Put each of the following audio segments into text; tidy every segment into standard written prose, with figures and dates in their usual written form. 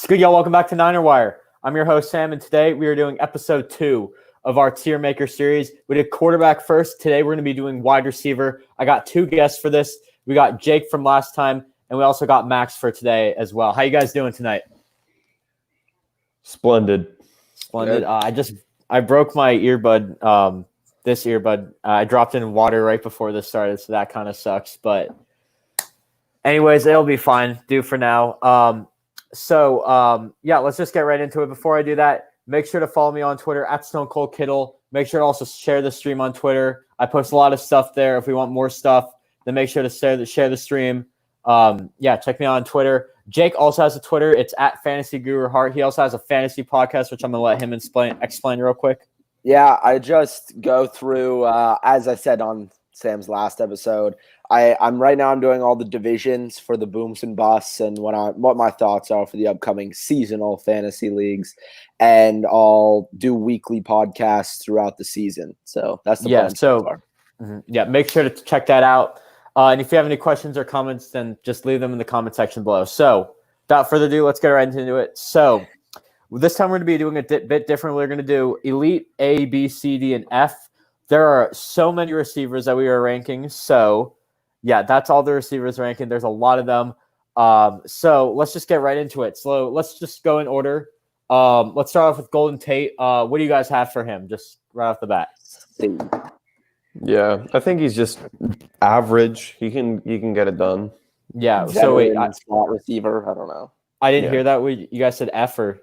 It's good, y'all. Welcome back to Niner Wire. I'm your host, Sam, and today we are doing episode 2 of our Tiermaker series. We did quarterback first. Today we're going to be doing wide receiver. I got 2 guests for this. We got Jake from last time, and we also got Max for today as well. How you guys doing tonight? Splendid. I broke my earbud, this earbud. I dropped it in water right before this started, so that kind of sucks. But anyways, it'll be fine. Do for now. Let's just get right into it. Before I do that, make sure to follow me on Twitter at Stone Cold Kittle. Make sure to also share the stream on Twitter. I post a lot of stuff there. If we want more stuff, then make sure to share the stream. Check me out on Twitter. Jake also has a Twitter. It's at Fantasy Guru Heart. He also has a fantasy podcast, which I'm going to let him explain real quick. Yeah, I just go through, as I said on Sam's last episode, I'm doing all the divisions for the booms and busts and what my thoughts are for the upcoming seasonal fantasy leagues, and I'll do weekly podcasts throughout the season. So that's the plan so far. Make sure to check that out. And if you have any questions or comments, then just leave them in the comment section below. So without further ado, let's get right into it. So this time we're going to be doing a bit different. We're going to do Elite A, B, C, D, and F. There are so many receivers that we are ranking. So yeah, that's all the receivers ranking. There's a lot of them. So let's just get right into it. So let's just go in order. Let's start off with Golden Tate. What do you guys have for him? Just right off the bat. Yeah, I think he's just average. He can get it done. Yeah. So wait, slot receiver. I don't know. I didn't hear that. You guys said F or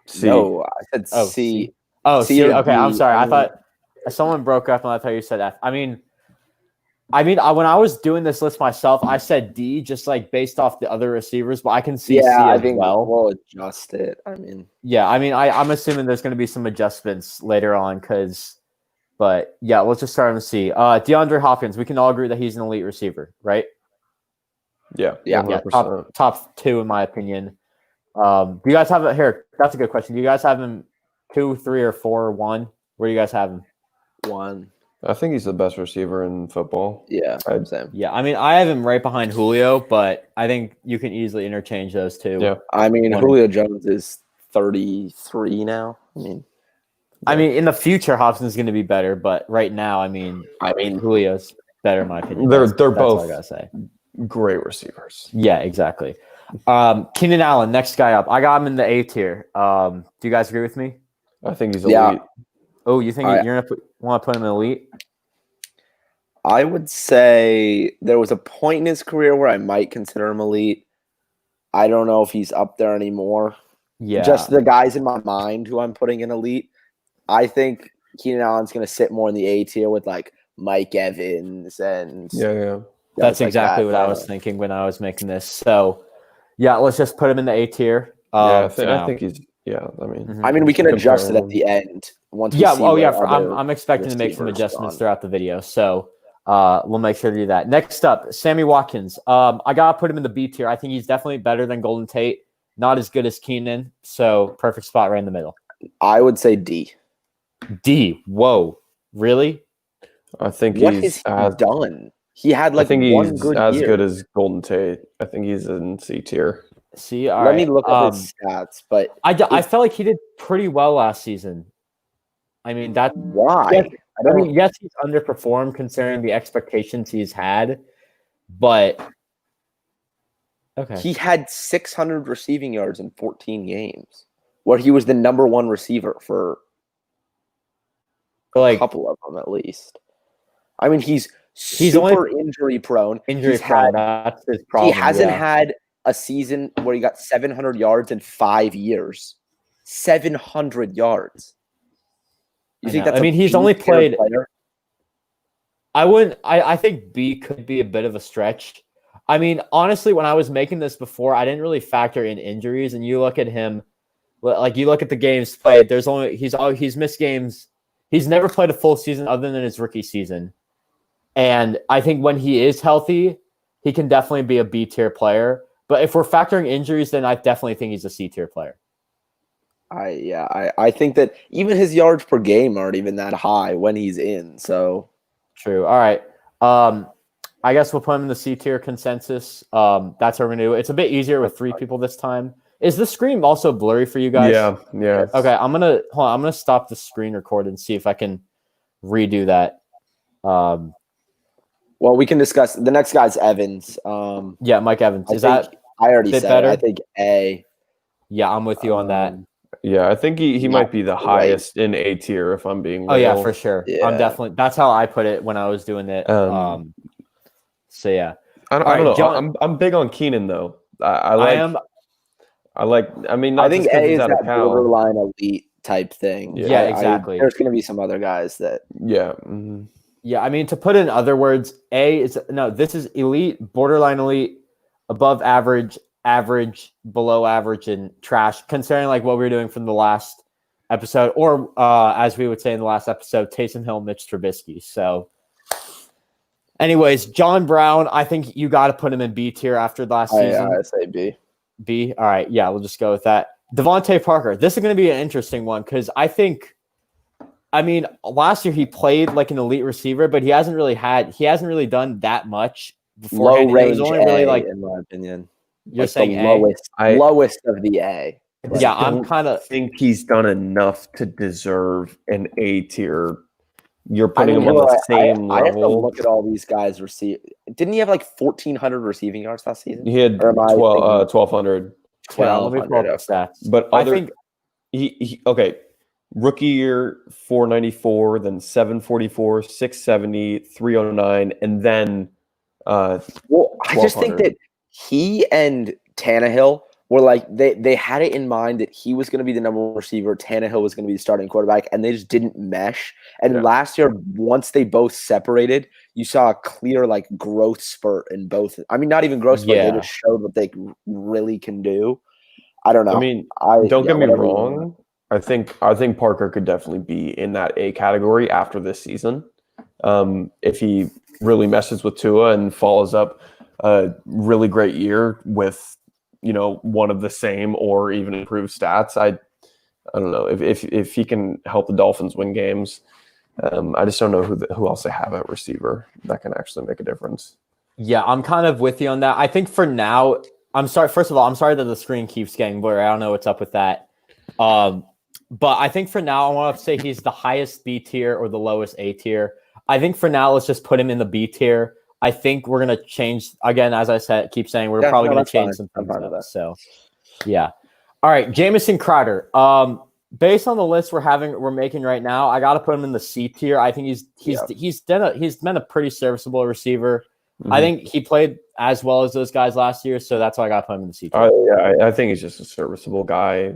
C? No, I said C. Oh, C. Okay, D. I'm sorry. I thought someone broke up and I thought you said F. I mean, when I was doing this list myself, I said D just like based off the other receivers, but I can see C as well. We'll adjust it. I'm assuming there's going to be some adjustments later on but yeah, let's just start on C. DeAndre Hopkins, we can all agree that he's an elite receiver, right? Yeah. Top 2 in my opinion. Do you guys have here? That's a good question. Do you guys have him 2, 3, or 4, or 1? Where do you guys have him? 1. I think he's the best receiver in football. Yeah, same. Yeah, I mean, I have him right behind Julio, but I think you can easily interchange those two. Yeah, I mean, Julio Jones is 33 now. I mean, in the future, Hopkins is going to be better, but right now, I mean, Julio's better in my opinion. They're both all I gotta say. Great receivers. Yeah, exactly. Keenan Allen, next guy up. I got him in the A tier. Do you guys agree with me? I think he's elite. Oh, you think you're gonna want to put him in elite? I would say there was a point in his career where I might consider him elite. I don't know if he's up there anymore. Yeah, just the guys in my mind who I'm putting in elite. I think Keenan Allen's going to sit more in the A tier with like Mike Evans and That's exactly what I was thinking when I was making this. So yeah, let's just put him in the A tier. I think he's we can adjust it at the end once. I'm expecting to make some adjustments throughout the video, so we'll make sure to do that. Next up, Sammy Watkins. I gotta put him in the B tier. I think he's definitely better than Golden Tate. Not as good as Keenan, so perfect spot right in the middle. I would say D. D. Whoa, really? I think what he's done. He had I think one he's good as year. good as Golden Tate. I think he's in C tier. See, all Let me look at his stats, but I felt like he did pretty well last season. I mean, that's why. Yes, he's underperformed considering the expectations he's had, but okay. He had 600 receiving yards in 14 games, where he was the number 1 receiver for a couple of them at least. I mean, he's super injury prone. That's his problem. He hasn't had a season where he got 700 yards in 5 years. 700 yards. You think that's he's only played player? I think B could be a bit of a stretch. I mean, honestly, when I was making this before, I didn't really factor in injuries, and you look at him, like you look at the games played, he's missed games. He's never played a full season other than his rookie season. And I think when he is healthy, he can definitely be a B tier player. But if we're factoring injuries, then I definitely think he's a C tier player. I think that even his yards per game aren't even that high when he's in. So true. All right. I guess we'll put him in the C tier consensus. That's what we're gonna do. It's a bit easier with 3 people this time Is the screen also blurry for you guys? Yeah. Okay, I'm gonna stop the screen record and see if I can redo that. Well, we can discuss. The next guy's Evans. Yeah, Mike Evans. Is that I already bit said better? it. I think A. Yeah, I'm with you on that. Yeah, I think he Not might be the great. highest in A tier if I'm being real. Oh yeah, for sure. Yeah. I'm definitely. That's how I put it when I was doing it. So yeah, I All right, don't know. John- I'm big on Keenan though. I mean, not I think just because A he's is out of that Cal. borderline elite type thing. Yeah, exactly. There's going to be some other guys that. Yeah. Yeah, I mean, to put it in other words, this is elite, borderline elite, above average, average, below average, and trash, considering like what we were doing from the last episode, or as we would say in the last episode, Taysom Hill, Mitch Trubisky. So anyways, John Brown, I think you got to put him in B tier after last season. I say B. B? All right, yeah, we'll just go with that. Devante Parker, this is going to be an interesting one because I mean, last year he played like an elite receiver, but he hasn't really done that much beforehand. Low range It was only A, really like in my opinion. you're Like saying the A? lowest of the A. Yeah, I'm kind of think he's done enough to deserve an A tier. You're putting him on the same I have to level. look at all these guys receive. Didn't he have like 1,400 receiving yards last season? He had Or am I 1,200. Yeah, let me pull up the stats. But I think he okay. Rookie year 494, then 744, 670, 309, and then I just think that he and Tannehill were like they had it in mind that he was going to be the number one receiver, Tannehill was going to be the starting quarterback, and they just didn't mesh. And last year, once they both separated, you saw a clear like growth spurt in both. I mean, not even growth spurt; they just showed what they really can do. I don't know. I mean, don't get me wrong. I think Parker could definitely be in that A category after this season. If he really messes with Tua and follows up a really great year with, one of the same or even improved stats, I don't know if he can help the Dolphins win games. I just don't know who else they have at receiver that can actually make a difference. Yeah, I'm kind of with you on that. I think for now, I'm sorry. First of all, I'm sorry that the screen keeps getting blurry. I don't know what's up with that. But I think for now, I want to say he's the highest B tier or the lowest A tier. I think for now, let's just put him in the B tier. I think we're going to change, again, as I keep saying, we're probably going to change some things up. So, yeah. All right, Jameson Crowder. Based on the list we're making right now, I got to put him in the C tier. I think he's been a pretty serviceable receiver. Mm-hmm. I think he played as well as those guys last year, so that's why I got to put him in the C tier. I think he's just a serviceable guy.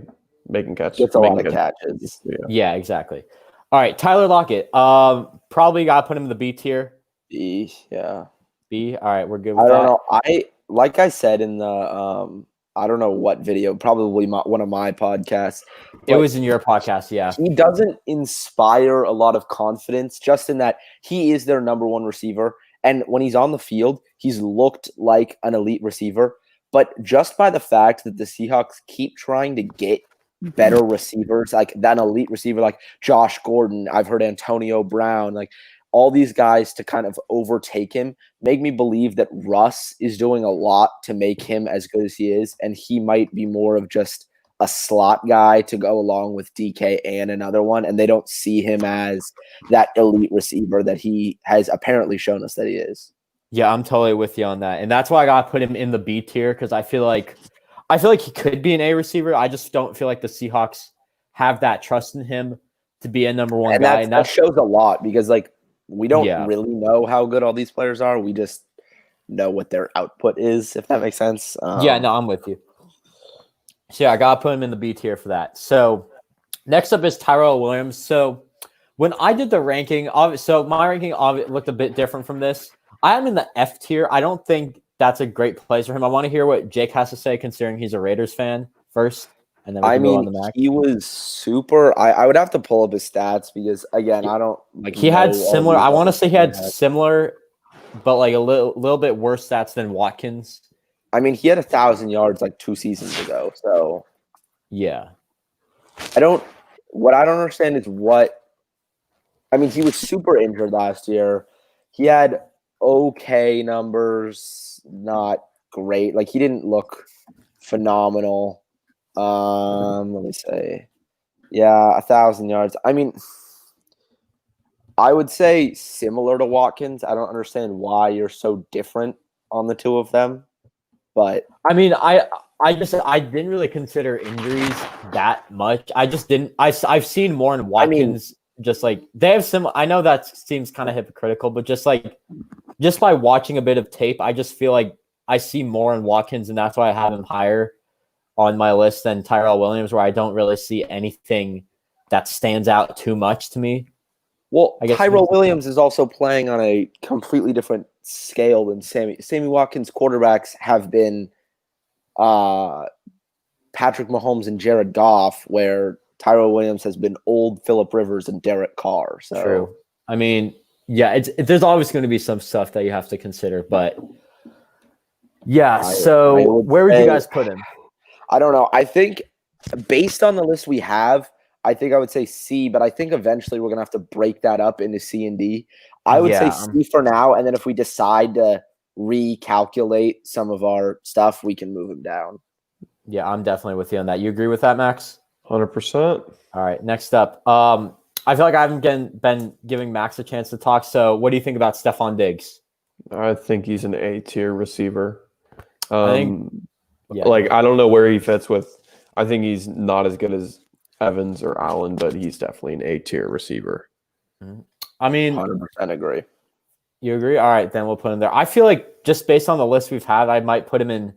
Making catches. Gets a lot of catches. Yeah, exactly. All right, Tyler Lockett. Probably got to put him in the B tier. B, yeah. B. All right, we're good with that. I don't know. Like I said in the I don't know what video, probably one of my podcasts. It was in your podcast, yeah. He doesn't inspire a lot of confidence, just in that he is their number one receiver, and when he's on the field, he's looked like an elite receiver. But just by the fact that the Seahawks keep trying to get better receivers, like that elite receiver, like Josh Gordon, I've heard Antonio Brown, like all these guys to kind of overtake him, make me believe that Russ is doing a lot to make him as good as he is, and he might be more of just a slot guy to go along with DK and another one, and they don't see him as that elite receiver that he has apparently shown us that he is. Yeah, I'm totally with you on that, and that's why I got to put him in the B tier, because I feel like he could be an A receiver. I just don't feel like the Seahawks have that trust in him to be a number one guy. And that shows a lot, because like we don't really know how good all these players are. We just know what their output is, if that makes sense. Yeah, no, I'm with you. So yeah, I got to put him in the B tier for that. So next up is Tyrone Williams. So when I did the ranking, so my ranking looked a bit different from this. I am in the F tier. I don't think that's a great place for him. I want to hear what Jake has to say, considering he's a Raiders fan first, and then we can go on the Mac. He was super. I would have to pull up his stats, because again, I don't like. He had similar. I want to say he had similar, but like a little bit worse stats than Watkins. I mean, he had 1,000 yards like 2 seasons ago. So yeah, What I don't understand is what. I mean, he was super injured last year. He had okay numbers, not great. Like, he didn't look phenomenal. Let me say. Yeah, 1,000 yards. I mean, I would say similar to Watkins. I don't understand why you're so different on the two of them, but I mean, I didn't really consider injuries that much. I just didn't. I've seen more in Watkins. Just like they have some. I know that seems kind of hypocritical, but just by watching a bit of tape, I just feel like I see more in Watkins, and that's why I have him higher on my list than Tyrone Williams, where I don't really see anything that stands out too much to me. Well, Tyrone Williams is also playing on a completely different scale than Sammy. Sammy Watkins' quarterbacks have been Patrick Mahomes and Jared Goff, where Tyrone Williams has been old Phillip Rivers and Derek Carr. So. True. I mean, yeah, there's always going to be some stuff that you have to consider, but yeah. So where would you guys put him? I don't know. I think based on the list we have, I think I would say C, but I think eventually we're going to have to break that up into C and D. I would say C for now, and then if we decide to recalculate some of our stuff, we can move him down. Yeah, I'm definitely with you on that. You agree with that, Max? 100%. All right, next up. I feel like I haven't been giving Max a chance to talk, so what do you think about Stefon Diggs? I think he's an A-tier receiver. I don't know where he fits with. I think he's not as good as Evans or Allen, but he's definitely an A-tier receiver. I mean, 100% agree. You agree? All right, then we'll put him there. I feel like just based on the list we've had, I might put him in.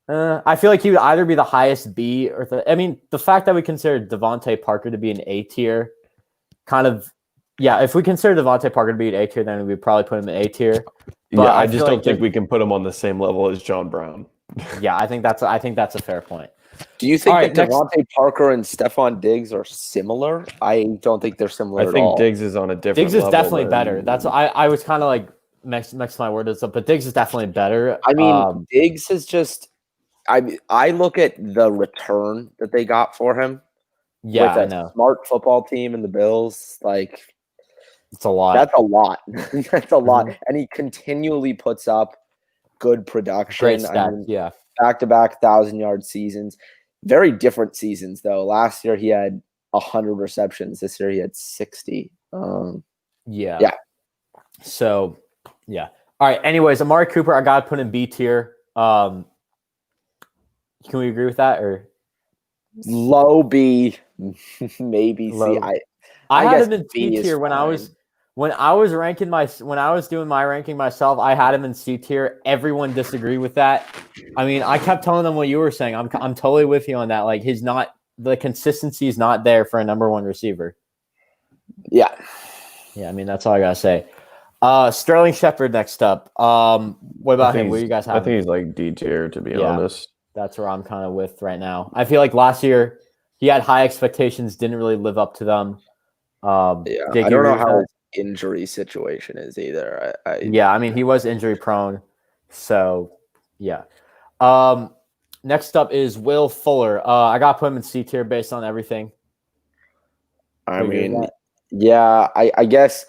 I feel like he would either be the highest B or the fact that we consider Devante Parker to be an A tier, kind of, yeah. If we consider Devante Parker to be an A tier, then we'd probably put him in A tier. Yeah, I just don't think we can put him on the same level as John Brown. Yeah, I think that's a fair point. Do you think that Devante Parker and Stefon Diggs are similar? I don't think they're similar at all. I think Diggs is on a different level. Diggs is definitely better. That's I was kind of like mix my words up, but Diggs is definitely better. I mean, Diggs is just I look at the return that they got for him. Yeah, with a smart football team and the Bills, like it's a lot. That's a lot. That's a lot. And he continually puts up good production. Great stats, yeah. Back-to-back 1,000-yard seasons. Very different seasons, though. Last year he had 100 receptions. This year he had 60. Yeah. So, yeah. All right. Anyways, Amari Cooper, I got to put in B tier. Can we agree with that? Or low B, maybe low. C. I had him in C tier when I was doing my ranking myself. I had him in C tier. Everyone disagreed with that. I mean, I kept telling them what you were saying. I'm totally with you on that. Like the consistency is not there for a number one receiver. Yeah. I mean, that's all I gotta say. Sterling Shepard next up. What about him? What do you guys have? I think he's like D tier, to be honest. That's where I'm kind of with right now. I feel like last year he had high expectations, didn't really live up to them. I don't know how his injury situation is either. I mean, he was injury prone. So, yeah. Next up is Will Fuller. I got to put him in C tier based on everything. I mean, yeah, I guess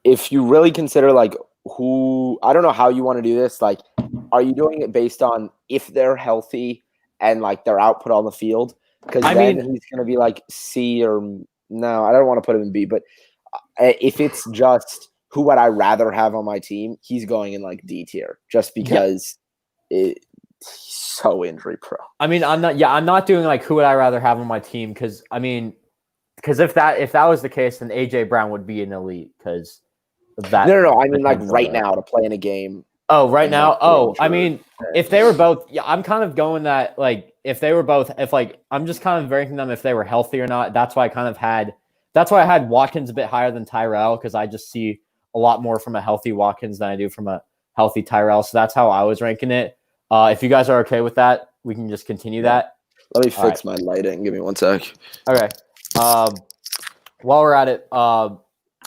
if you really consider like who, I don't know how you want to do this. Like, are you doing it based on if they're healthy and like their output on the field? Because then he's going to be like C or no, I don't want to put him in B. But if it's just who would I rather have on my team, he's going in like D tier just because he's so injury prone. I mean, I'm not doing like who would I rather have on my team because if that was the case, then AJ Brown would be an elite because of that. No. I mean, like right now to play in a game. Oh, right now. Oh, I mean, if they were both, I'm kind of going that like if they were both, I'm just kind of ranking them if they were healthy or not. That's why I had Watkins a bit higher than Tyrell because I just see a lot more from a healthy Watkins than I do from a healthy Tyrell. So that's how I was ranking it. If you guys are okay with that, we can just continue that. Let me fix my lighting. Give me 1 sec. Okay. While we're at it,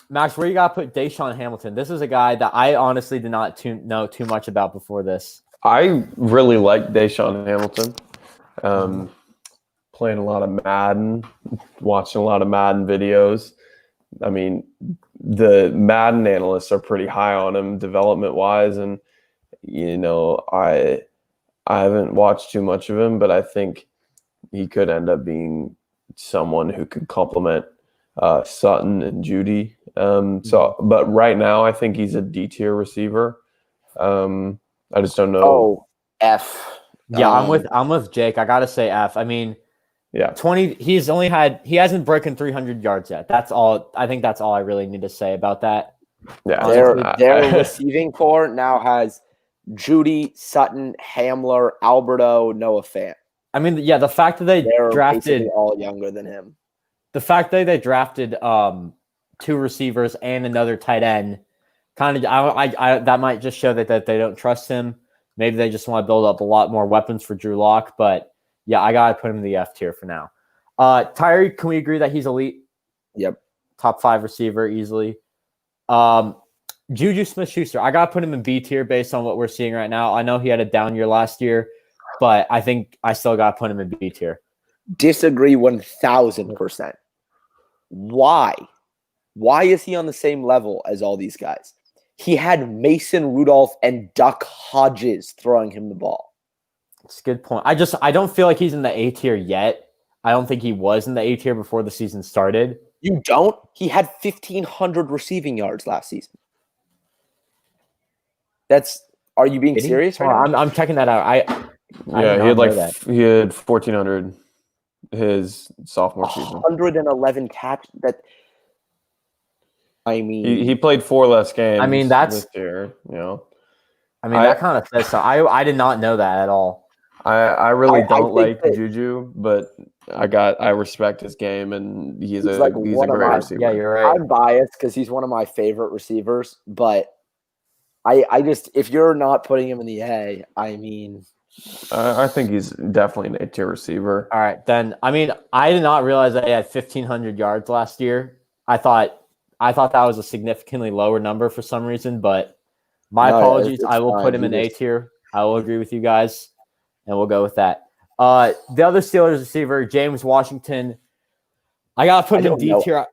Max, where you got to put Deshawn Hamilton? This is a guy that I honestly did not know too much about before this. I really like Deshawn Hamilton. Playing a lot of Madden, watching a lot of Madden videos. I mean, the Madden analysts are pretty high on him development-wise, and I haven't watched too much of him, but I think he could end up being someone who could complement Sutton and Judy. But right now, I think he's a D tier receiver. I just don't know. Oh, F. Yeah, I'm with Jake. I gotta say F. I mean, yeah, 20. He hasn't broken 300 yards yet. That's all. I think that's all I really need to say about that. yeah. Their receiving core now has Judy, Sutton, Hamler, Alberto, Noah Fant. I mean, yeah, the fact that they're drafted basically all younger than him. The fact that they drafted 2 receivers and another tight end, kind of, I that might just show that they don't trust him. Maybe they just want to build up a lot more weapons for Drew Lock. But yeah, I gotta put him in the F tier for now. Tyree, can we agree that he's elite? Yep, top 5 receiver easily. Juju Smith-Schuster, I gotta put him in B tier based on what we're seeing right now. I know he had a down year last year, but I think I still gotta put him in B tier. Disagree 1,000%. Why? Why is he on the same level as all these guys? He had Mason Rudolph and Duck Hodges throwing him the ball. It's a good point. I don't feel like he's in the A tier yet. I don't think he was in the A tier before the season started. You don't? He had 1,500 receiving yards last season. Are you being serious right now? I'm checking that out. He had 1,400 his sophomore season. 111 catch. He played 4 less games. I mean, that's this year. You know, I mean, that kind of says so. I did not know that at all. I really don't like Juju, but I respect his game, and he's a great receiver. Yeah, you're right. I'm biased because he's one of my favorite receivers, but I just, if you're not putting him in the A, I mean, I think he's definitely an A-tier receiver. All right, then. I mean, I did not realize that he had 1,500 yards last year. I thought that was a significantly lower number for some reason, but my apologies. I will put him in A tier. I will agree with you guys, and we'll go with that. The other Steelers receiver, James Washington, I gotta put him in D tier.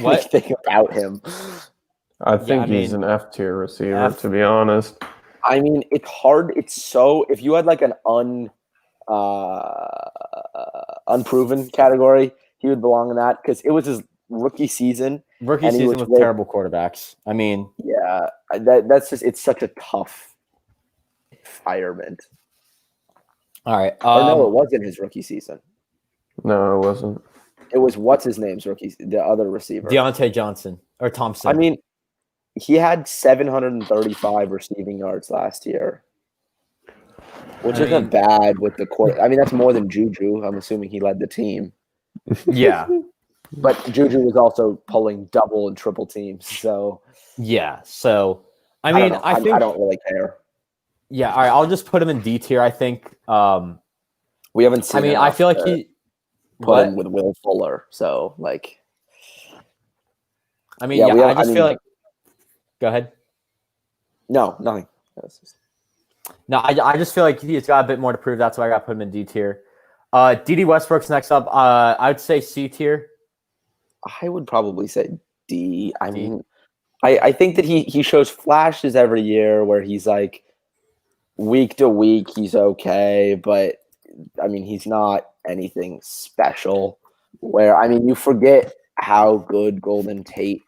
What think about him? I think he's an F tier receiver, to be honest. I mean, it's hard. It's so if you had like an unproven category, he would belong in that because it was his rookie season. Rookie season with terrible quarterbacks. I mean, yeah, that's just it's such a tough environment. All right. No, it wasn't his rookie season. No, it wasn't. It was what's his name's rookie, the other receiver, Deontay Johnson or Thompson. I mean, he had 735 receiving yards last year, which isn't bad with the court. I mean, that's more than Juju. I'm assuming he led the team. Yeah. But Juju was also pulling double and triple teams. So, yeah. So, I mean, I think I don't really care. Yeah. All right. I'll just put him in D tier. I think. We haven't seen. I mean, I feel like he put him with Will Fuller. So, like, I mean, I just feel like. Go ahead. No, nothing. No, I just feel like he's got a bit more to prove. That's why I got to put him in D tier. D.D. Westbrook's next up. I would say C tier. I would probably say D. I mean, I think that he shows flashes every year where he's like week to week he's okay, but I mean he's not anything special. Where I mean you forget how good Golden Tate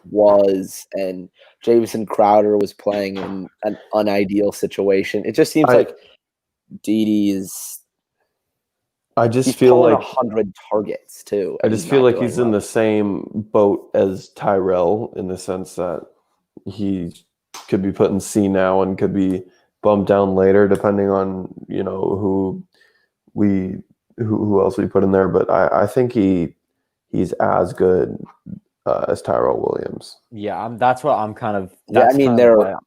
was and Jameson Crowder was playing in an unideal situation. It just seems like D.D. is. I just feel like 100 targets too. I just feel like he's in the same boat as Tyrell in the sense that he could be put in C now and could be bumped down later, depending on who else we put in there. But I think he's as good as Tyrone Williams. Yeah, that's what I'm kind of. I mean, they're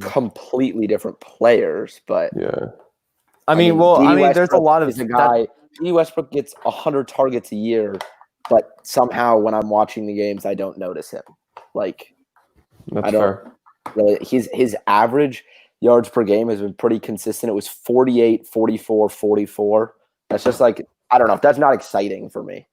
completely different players, but yeah. I mean, there's a lot of the guy. D. Westbrook gets 100 targets a year, but somehow when I'm watching the games, I don't notice him. Like, that's fair. Really, his average yards per game has been pretty consistent. It was 48, 44, 44. That's just like I don't know. That's not exciting for me.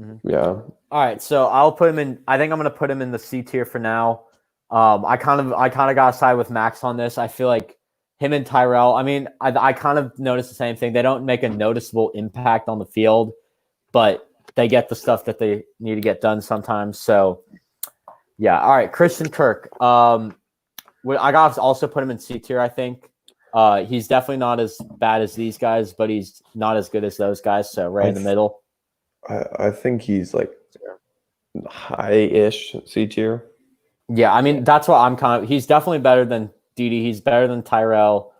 Mm-hmm. Yeah. All right, so I'll put him in. I think I'm going to put him in the C tier for now. I kind of got to side with Max on this. I feel like him and Tyrell. I mean, I kind of noticed the same thing. They don't make a noticeable impact on the field, but they get the stuff that they need to get done sometimes. So, yeah. All right, Christian Kirk. I got to also put him in C tier, I think. He's definitely not as bad as these guys, but he's not as good as those guys. So right in the middle. I think he's like high-ish C tier. Yeah, I mean that's what I'm kind of. He's definitely better than Dede. He's better than Tyrell.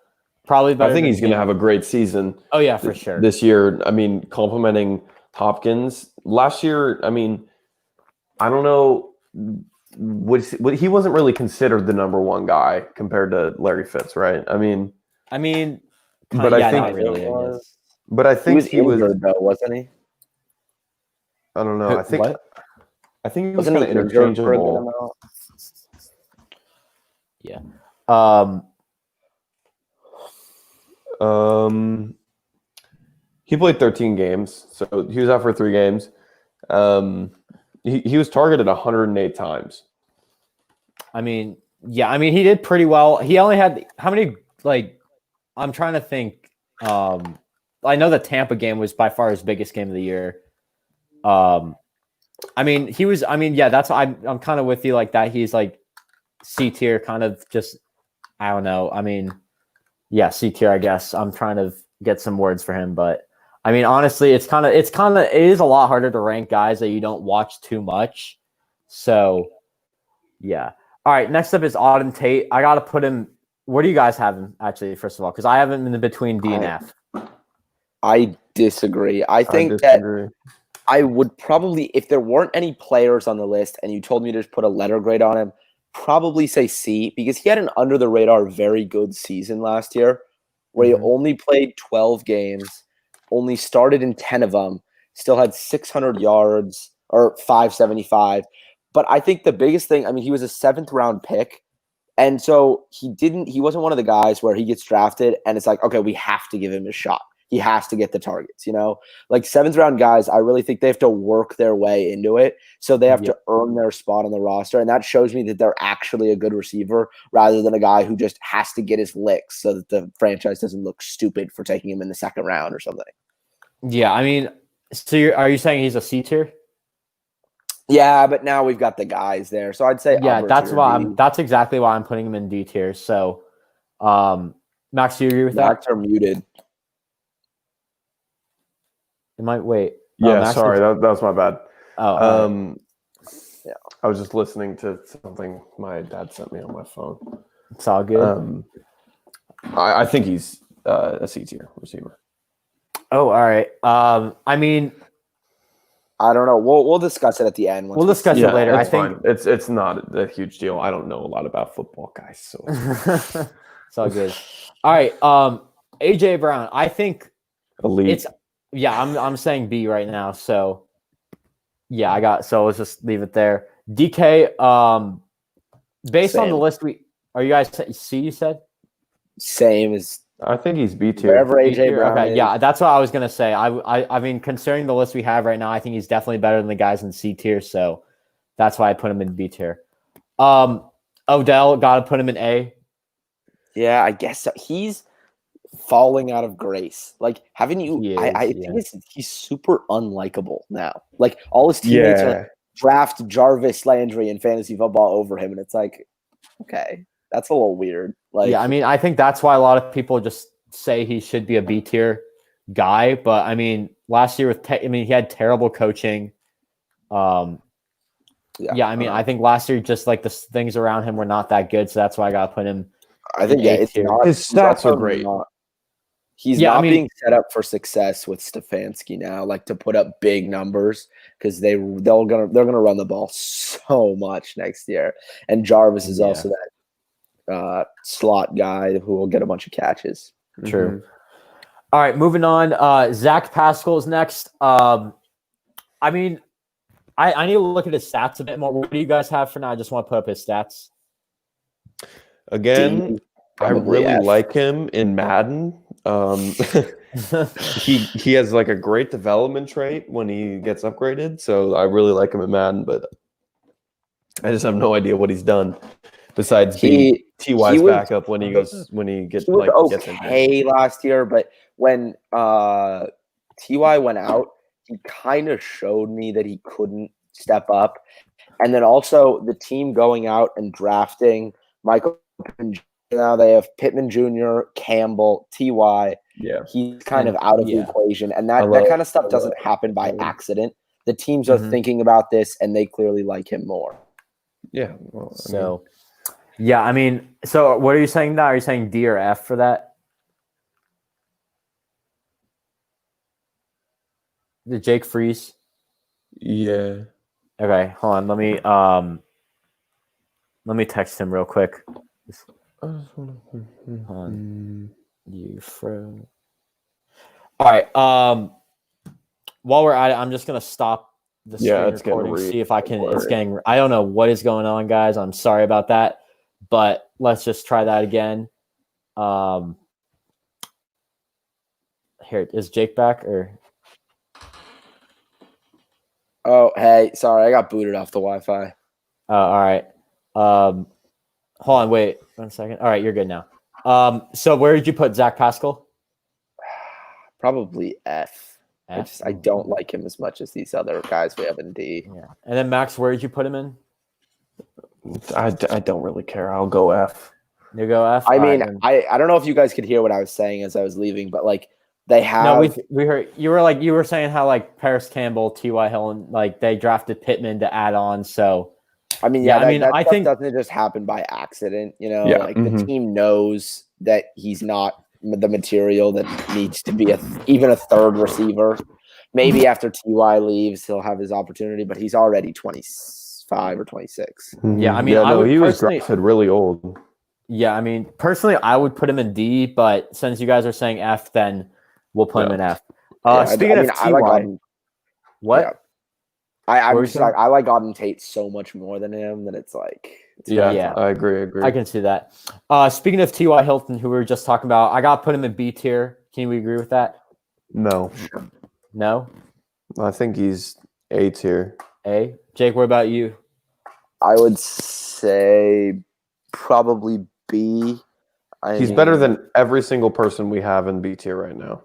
Probably better. I think he's going to have a great season. Oh yeah, for sure. This year, I mean, complimenting Hopkins. Last year, I mean, I don't know. He wasn't really considered the number one guy compared to Larry Fitz, right? I mean, but I think really. But I think he was injured, though, wasn't he? I don't know. I think he was Wasn't kind of he injured for a good interchangeable. Yeah. He played 13 games, so he was out for 3 games. He was targeted 108 times. I mean, yeah. I mean, he did pretty well. He only had how many? Like, I'm trying to think. I know the Tampa game was by far his biggest game of the year. I mean, he was. I mean, yeah. That's I'm kind of with you like that. He's like C tier, kind of just. I don't know. I mean, yeah, C tier. I guess I'm trying to get some words for him, but I mean, honestly, it is a lot harder to rank guys that you don't watch too much. So, yeah. All right. Next up is Auden Tate. I got to put him. Where do you guys have him actually? First of all, because I have him in between D and F. I disagree. I think that I would probably, if there weren't any players on the list and you told me to just put a letter grade on him, probably say C, because he had an under the radar very good season last year where he only played 12 games, only started in 10 of them, still had 600 yards or 575. But I think the biggest thing, I mean, he was a 7th round pick. And so he wasn't one of the guys where he gets drafted and it's like, okay, we have to give him a shot. He has to get the targets, you know, like 7th round guys. I really think they have to work their way into it. So they have to earn their spot on the roster. And that shows me that they're actually a good receiver rather than a guy who just has to get his licks so that the franchise doesn't look stupid for taking him in the 2nd round or something. Yeah. I mean, so are you saying he's a C tier? Yeah, but now we've got the guys there. So I'd say, that's exactly why I'm putting him in D tier. So, Max, do you agree with that? Max are muted. It might wait. Yeah, sorry, that was my bad. Yeah, I was just listening to something my dad sent me on my phone. It's all good. I think he's a C tier receiver. Oh, all right. I mean, I don't know. We'll discuss it at the end. We'll discuss it later. I think it's not a huge deal. I don't know a lot about football, guys. So it's all good. All right. AJ Brown. I think elite. I'm saying B right now. So yeah, so let's just leave it there. DK. Based on the list, are you guys C? You said same as. I think he's B tier. Wherever AJ Brown is. Yeah, that's what I was gonna say. I mean, considering the list we have right now, I think he's definitely better than the guys in C tier. So that's why I put him in B tier. Odell, gotta put him in A. Yeah, I guess so. He's falling out of grace. Like, haven't you? I think he's super unlikable now. Like, all his teammates are draft Jarvis Landry in fantasy football over him, and it's like, okay, that's a little weird. Like, yeah, I mean, I think that's why a lot of people just say he should be a B tier guy. But I mean, last year he had terrible coaching. I mean, I think last year just like the things around him were not that good, so that's why I got to put him. I think his stats are great. He's not being set up for success with Stefanski now, like to put up big numbers because they're gonna run the ball so much next year. And Jarvis is also that slot guy who will get a bunch of catches. True. Mm-hmm. All right, moving on. Zack Pascal is next. I mean, I need to look at his stats a bit more. What do you guys have for now? I just want to put up his stats. Again, I really like him in Madden. He has like a great development trait when he gets upgraded, so I really like him in Madden, but I just have no idea what he's done besides being T.Y.'s was- backup when he gets he was gets injured. okay last year, but when Ty went out, he kind of showed me that he couldn't step up. And then also the team going out and drafting Michael Pittman. Now they have Pittman Jr., Campbell, Ty. Yeah. He's kind of out of the equation, and that kind of stuff doesn't happen by accident. The teams are thinking about this, and they clearly like him more. Yeah. Well, So what are you saying now? Are you saying D or F for that? The Jake Freeze? yeah. Okay, hold on. Let me text him real quick. Hold on. You fro. All right. While we're at it, I'm just gonna stop the screen recording. See if I can. It's getting. I don't know what is going on, guys. I'm sorry about that, but let's just try that again. Here is Jake back or? Oh, hey, sorry, I got booted off the Wi-Fi. All right. Hold on, wait 1 second. All right, you're good now. So where did you put Zack Pascal? Probably F. I don't like him as much as these other guys we have in D. Yeah. And then Max, where did you put him in? I don't really care. I'll go F. You go F. I mean, I don't know if you guys could hear what I was saying as I was leaving, but like they have. No, we heard you were saying how like Paris Campbell, T.Y. Hilton, like they drafted Pittman to add on. So I mean, I think doesn't just happen by accident. You know, like the team knows that he's not the material that needs to be even a third receiver. Maybe after Ty leaves, he'll have his opportunity, but he's already 25 or 26. Yeah, I mean, he was drafted really old. Yeah, I mean, personally, I would put him in D, but since you guys are saying F, then we'll put him in F. Speaking of Ty, what? Yeah. I like Auden Tate so much more than him that it's like. Yeah, I agree. I can see that. Speaking of T.Y. Hilton, who we were just talking about, I got to put him in B tier. Can we agree with that? No. No? I think he's A tier. A? Jake, what about you? I would say probably B. He's better than every single person we have in B tier right now.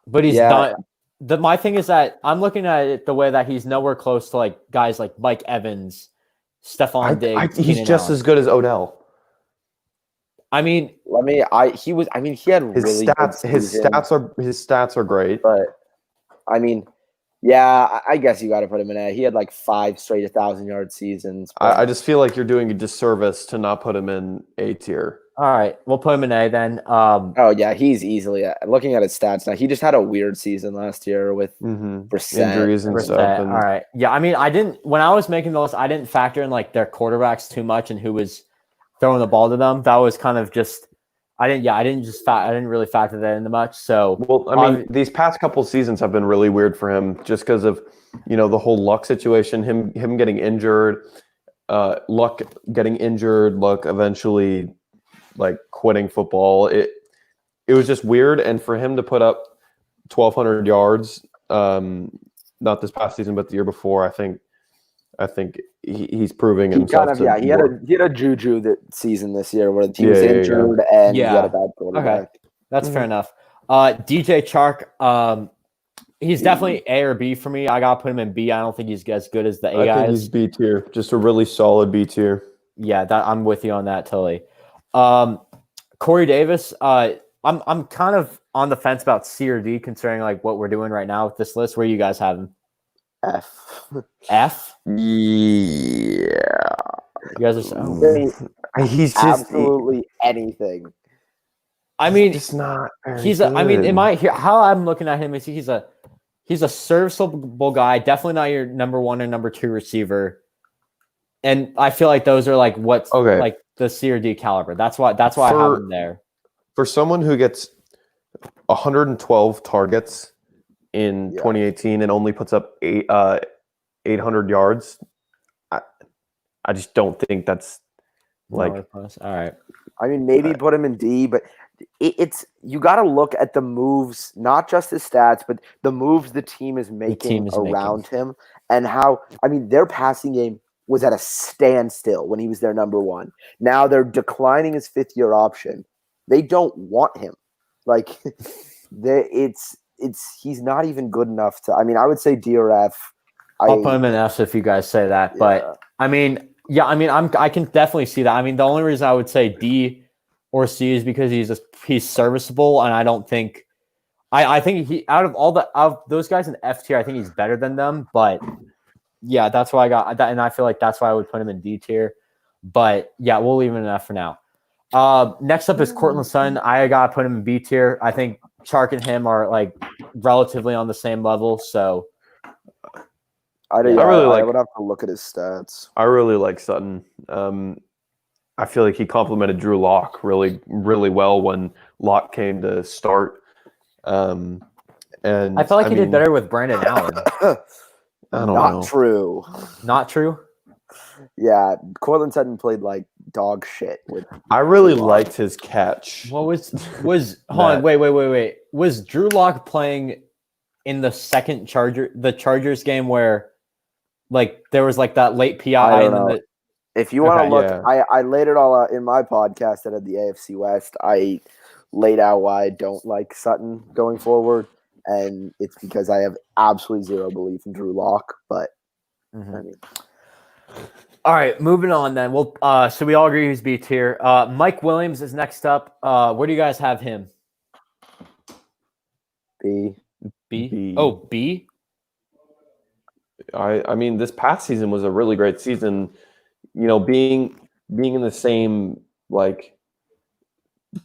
But he's not. My thing is that I'm looking at it the way that he's nowhere close to like guys like Mike Evans, Stefon Diggs. He's just as good as Odell. I mean, he had his really stats. good His stats are great. But I mean, yeah, I guess you got to put him in A. He had like 5 straight 1,000-yard seasons. I just feel like you're doing a disservice to not put him in A tier. All right, we'll put him in A then. Oh yeah, he's easily looking at his stats now. He just had a weird season last year with injuries and stuff. All right, yeah. I mean, when I was making the list, I didn't factor in like their quarterbacks too much and who was throwing the ball to them. That was kind of just. I didn't really factor that into much. So I mean, these past couple seasons have been really weird for him, just because of the whole Luck situation, him getting injured, Luck getting injured, Luck eventually like quitting football. It was just weird, and for him to put up 1,200 yards, not this past season but the year before, I think he's proving himself. He had a Juju season this year where he was injured and he had a bad quarterback. Okay. That's fair enough. DJ Charkh, he's definitely A or B for me. I gotta put him in B. I don't think he's as good as the A guys. I think he's B tier, just a really solid B tier. Yeah, I'm with you on that totally. Corey Davis, I'm kind of on the fence about C or D considering like what we're doing right now with this list. Where you guys have him? F. F? Yeah. You guys are so he's just absolutely anything. I mean, it's not. How I'm looking at him is he's a serviceable guy. Definitely not your number 1 or number 2 receiver. And I feel like those are like like the C or D caliber. That's why I have him there. For someone who gets 112 targets in 2018 and only puts up 800 yards, I just don't think that's like. All right. I mean, maybe put him in D, but it's you got to look at the moves, not just his stats, but the moves the team is making around him, and how their passing game was at a standstill when he was their number one. Now they're declining his 5th-year option. They don't want him. Like, he's not even good enough to. I mean, I would say D or F. I'll put him in F if you guys say that. But I I can definitely see that. I mean, the only reason I would say D or C is because he's serviceable, and I don't think. I think he out of those guys in F tier, I think he's better than them. But yeah, that's why I got that, and I feel like that's why I would put him in D tier. But yeah, we'll leave him in F for now. Next up is Courtland Sutton. I gotta put him in B tier. I think Charkh and him are like relatively on the same level. So I would have to look at his stats. I really like Sutton. I feel like he complimented Drew Lock really, really well when Lock came to start. And I felt like he did better with Brandon Allen. I don't know. True. Not true. Yeah, Courtland Sutton played like dog shit. I really liked his catch. What was hold on, wait. Was Drew Lock playing in the Chargers game where like there was like that late PI and then if you want to look, yeah. I laid it all out in my podcast that at the AFC West. I laid out why I don't like Sutton going forward, and it's because I have absolutely zero belief in Drew Lock. But I mean. All right, moving on then. We'll so we all agree he's B tier. Mike Williams is next up. Where do you guys have him? B. Oh, B. I mean, this past season was a really great season. You know, being in the same like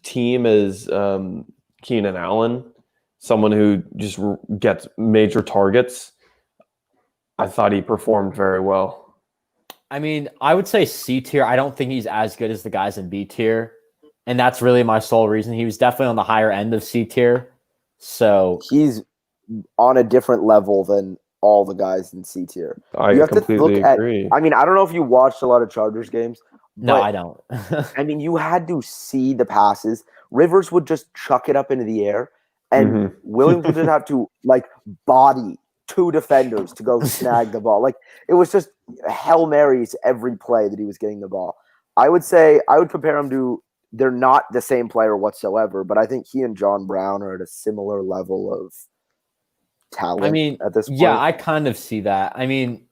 team as Keenan Allen, someone who just gets major targets. I thought he performed very well. I mean, I would say C tier. I don't think he's as good as the guys in B tier, and that's really my sole reason. He was definitely on the higher end of C tier, so he's on a different level than all the guys in C tier. I completely agree. I mean, I don't know if you watched a lot of Chargers games. No, I don't. I mean, you had to see the passes. Rivers would just chuck it up into the air, and Williams would just have to like body 2 defenders to go snag the ball. Like it was just Hail Marys every play that he was getting the ball. I would say I would compare him to. They're not the same player whatsoever, but I think he and John Brown are at a similar level of talent. I mean, at this point. Yeah, I kind of see that. I mean,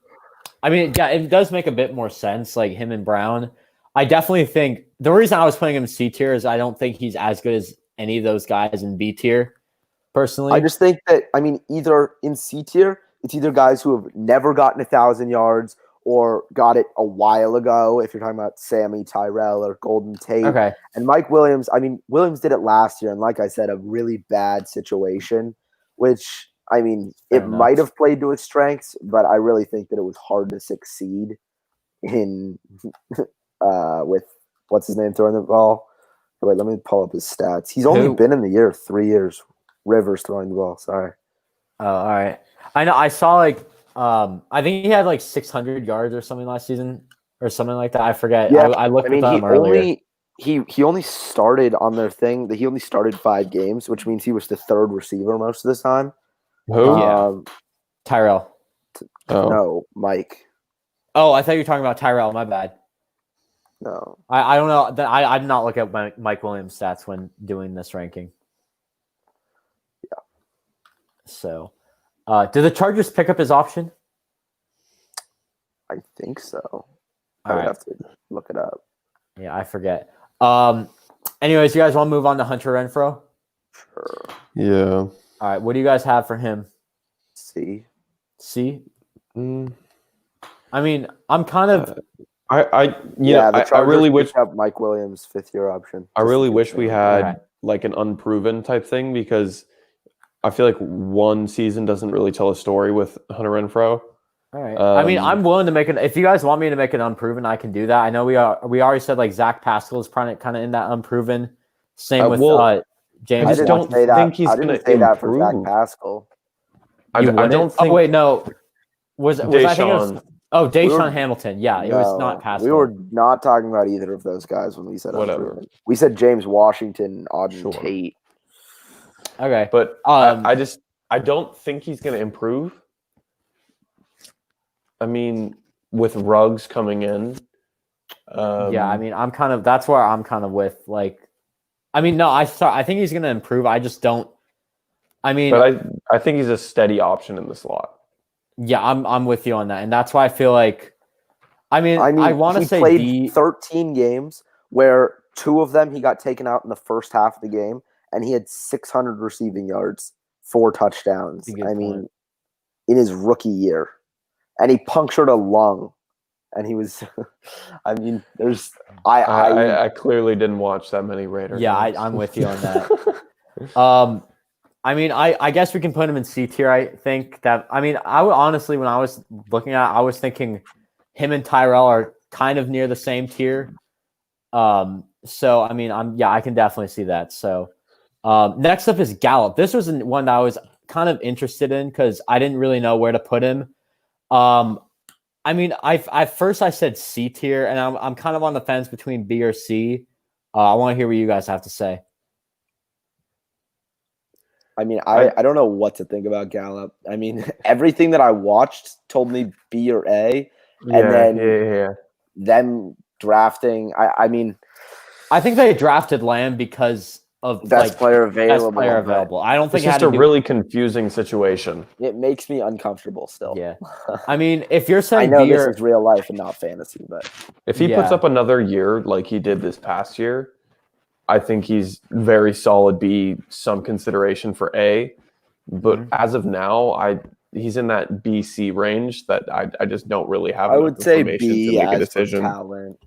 yeah, it does make a bit more sense, like him and Brown. I definitely think the reason I was putting him in C tier is I don't think he's as good as any of those guys in B tier. Personally, I just think that either in C tier, it's either guys who have never gotten 1,000 yards or got it a while ago. If you're talking about Sammy, Tyrell, or Golden Tate, okay. And Mike Williams, Williams did it last year, and like I said, a really bad situation, which it might have played to his strengths, but I really think that it was hard to succeed in with what's his name throwing the ball. Wait, let me pull up his stats. He's only been in the year 3 years. Rivers throwing the ball. Sorry. Oh, all right. I know. I saw I think he had like 600 yards or something last season or something like that. I forget. Yeah, I looked at him earlier. He only started on their thing. He only started 5 games, which means he was the 3rd receiver most of the time. Who? Tyrell. No, Mike. Oh, I thought you were talking about Tyrell. My bad. No. I don't know. I did not look at Mike Williams' stats when doing this ranking. Yeah. So, did the Chargers pick up his option? I think so. I would have to look it up. Yeah, I forget. Anyways, you guys want to move on to Hunter Renfro? Sure. Yeah. All right. What do you guys have for him? C. I mean, I'm kind of. I really wish up Mike Williams' 5th-year option. I really wish we had like an unproven type thing because I feel like one season doesn't really tell a story with Hunter Renfro. All right. I'm willing to make it. If you guys want me to make it unproven, I can do that. I know we already said like Zack Pascal is kind of in that unproven. Same with James. I just don't think he's going to improve. That for Zack Pascal. I don't think. Oh wait, no. Was I thinking Deshawn? Deshawn Hamilton. Yeah, it was not Pascal. We were not talking about either of those guys when we said unproven. We said James Washington, Auden Tate. Okay, but I don't think he's going to improve. I mean, with Ruggs coming in. Yeah, I mean, that's where I'm kind of with like. I mean, no, I think he's going to improve. I just don't. I mean, but I think he's a steady option in the slot. Yeah, I'm with you on that, and that's why I feel like. I mean, I want to say played 13 games where 2 of them he got taken out in the first half of the game, and he had 600 receiving yards, 4 touchdowns. I mean, in his rookie year, and he punctured a lung, and he was. I mean, I clearly didn't watch that many Raiders. Yeah, I'm with you on that. I mean, I guess we can put him in C tier. I think that. I mean, I would honestly, when I was looking at it, I was thinking him and Tyrell are kind of near the same tier. So I mean, I can definitely see that. So next up is Gallup. This was one that I was kind of interested in because I didn't really know where to put him. I mean, I first said C tier, and I'm kind of on the fence between B or C. I want to hear what you guys have to say. I mean, I don't know what to think about Gallup. I mean, everything that I watched told me B or A, and then them drafting. I mean, I think they drafted Lamb because of best player available. Best player available. I don't think it's just a really confusing situation. It makes me uncomfortable still. Yeah, I mean, if you're saying I know this is real life and not fantasy, but if he puts up another year like he did this past year, I think he's very solid B, some consideration for A. But as of now, he's in that BC range that I just don't really have enough information to make a decision.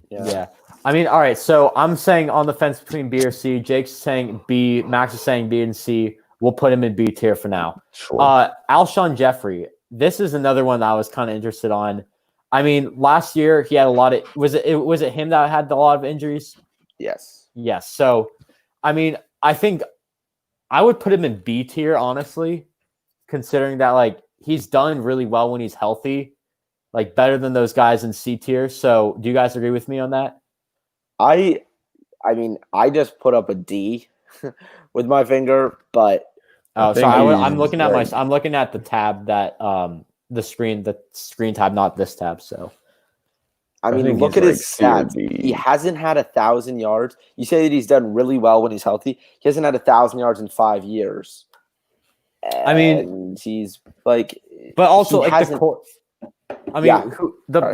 Yeah. I mean, all right, so I'm saying on the fence between B or C. Jake's saying B. Max is saying B and C. We'll put him in B tier for now. Sure. Alshon Jeffrey. This is another one that I was kind of interested on. I mean, last year he had a lot of – was it him that had a lot of injuries? Yes. Yes. So, I mean, I think I would put him in B tier, honestly, considering that, like, he's done really well when he's healthy, like, better than those guys in C tier. So, do you guys agree with me on that? I mean, I just put up a D with my finger, but I'm looking at the tab that the screen tab, not this tab. So, I mean, look at his stats. He hasn't had 1,000 yards. You say that he's done really well when he's healthy. He hasn't had 1,000 yards in 5 years. And I mean, he's like, but also like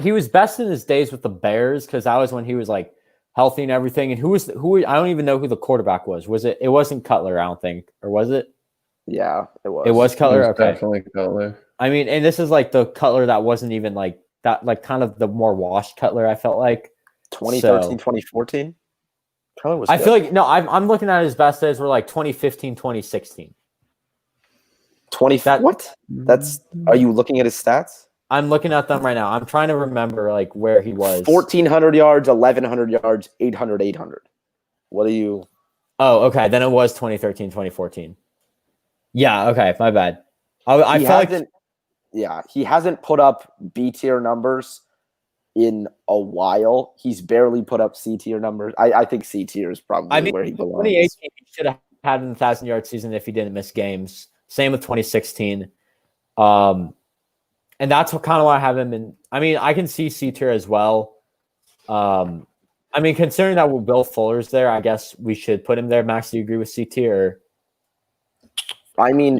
he was best in his days with the Bears because that was when he was like healthy and everything. And who I don't even know who the quarterback was. Was it? It wasn't Cutler, I don't think, or was it? Yeah, it was. It was Cutler. Okay, definitely Cutler. I mean, and this is like the Cutler that wasn't even like that, like kind of the more washed Cutler. I felt like 2013, 2014. Cutler was. I feel like no. I'm looking at his best days were like 2015, 2016. What? Are you looking at his stats? I'm looking at them right now. I'm trying to remember like where he was. 1,400 yards, 1,100 yards, 800, 800. What are you? Oh, okay. Then it was 2013, 2014. Yeah. Okay. My bad. I feel like. Yeah, he hasn't put up B tier numbers in a while. He's barely put up C tier numbers. I think C tier is probably where he belongs. 2018, he should have had an 1,000-yard season if he didn't miss games. Same with 2016. And that's kind of why I have him in. I mean, I can see C tier as well. I mean, considering that Will Fuller's there, I guess we should put him there. Max, do you agree with C tier? Or? I mean,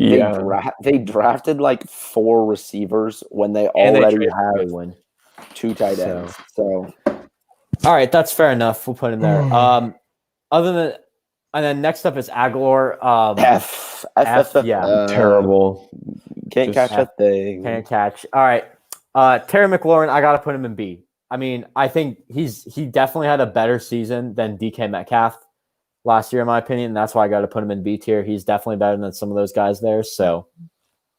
they drafted like 4 receivers when they already have 2 tight ends. So, all right, that's fair enough. We'll put him there. And then next up is Aguilar. F. Yeah, terrible. Can't catch a thing. Can't catch. All right, Terry McLaurin. I gotta put him in B. I mean, I think he definitely had a better season than DK Metcalf last year, in my opinion. And that's why I got to put him in B tier. He's definitely better than some of those guys there. So,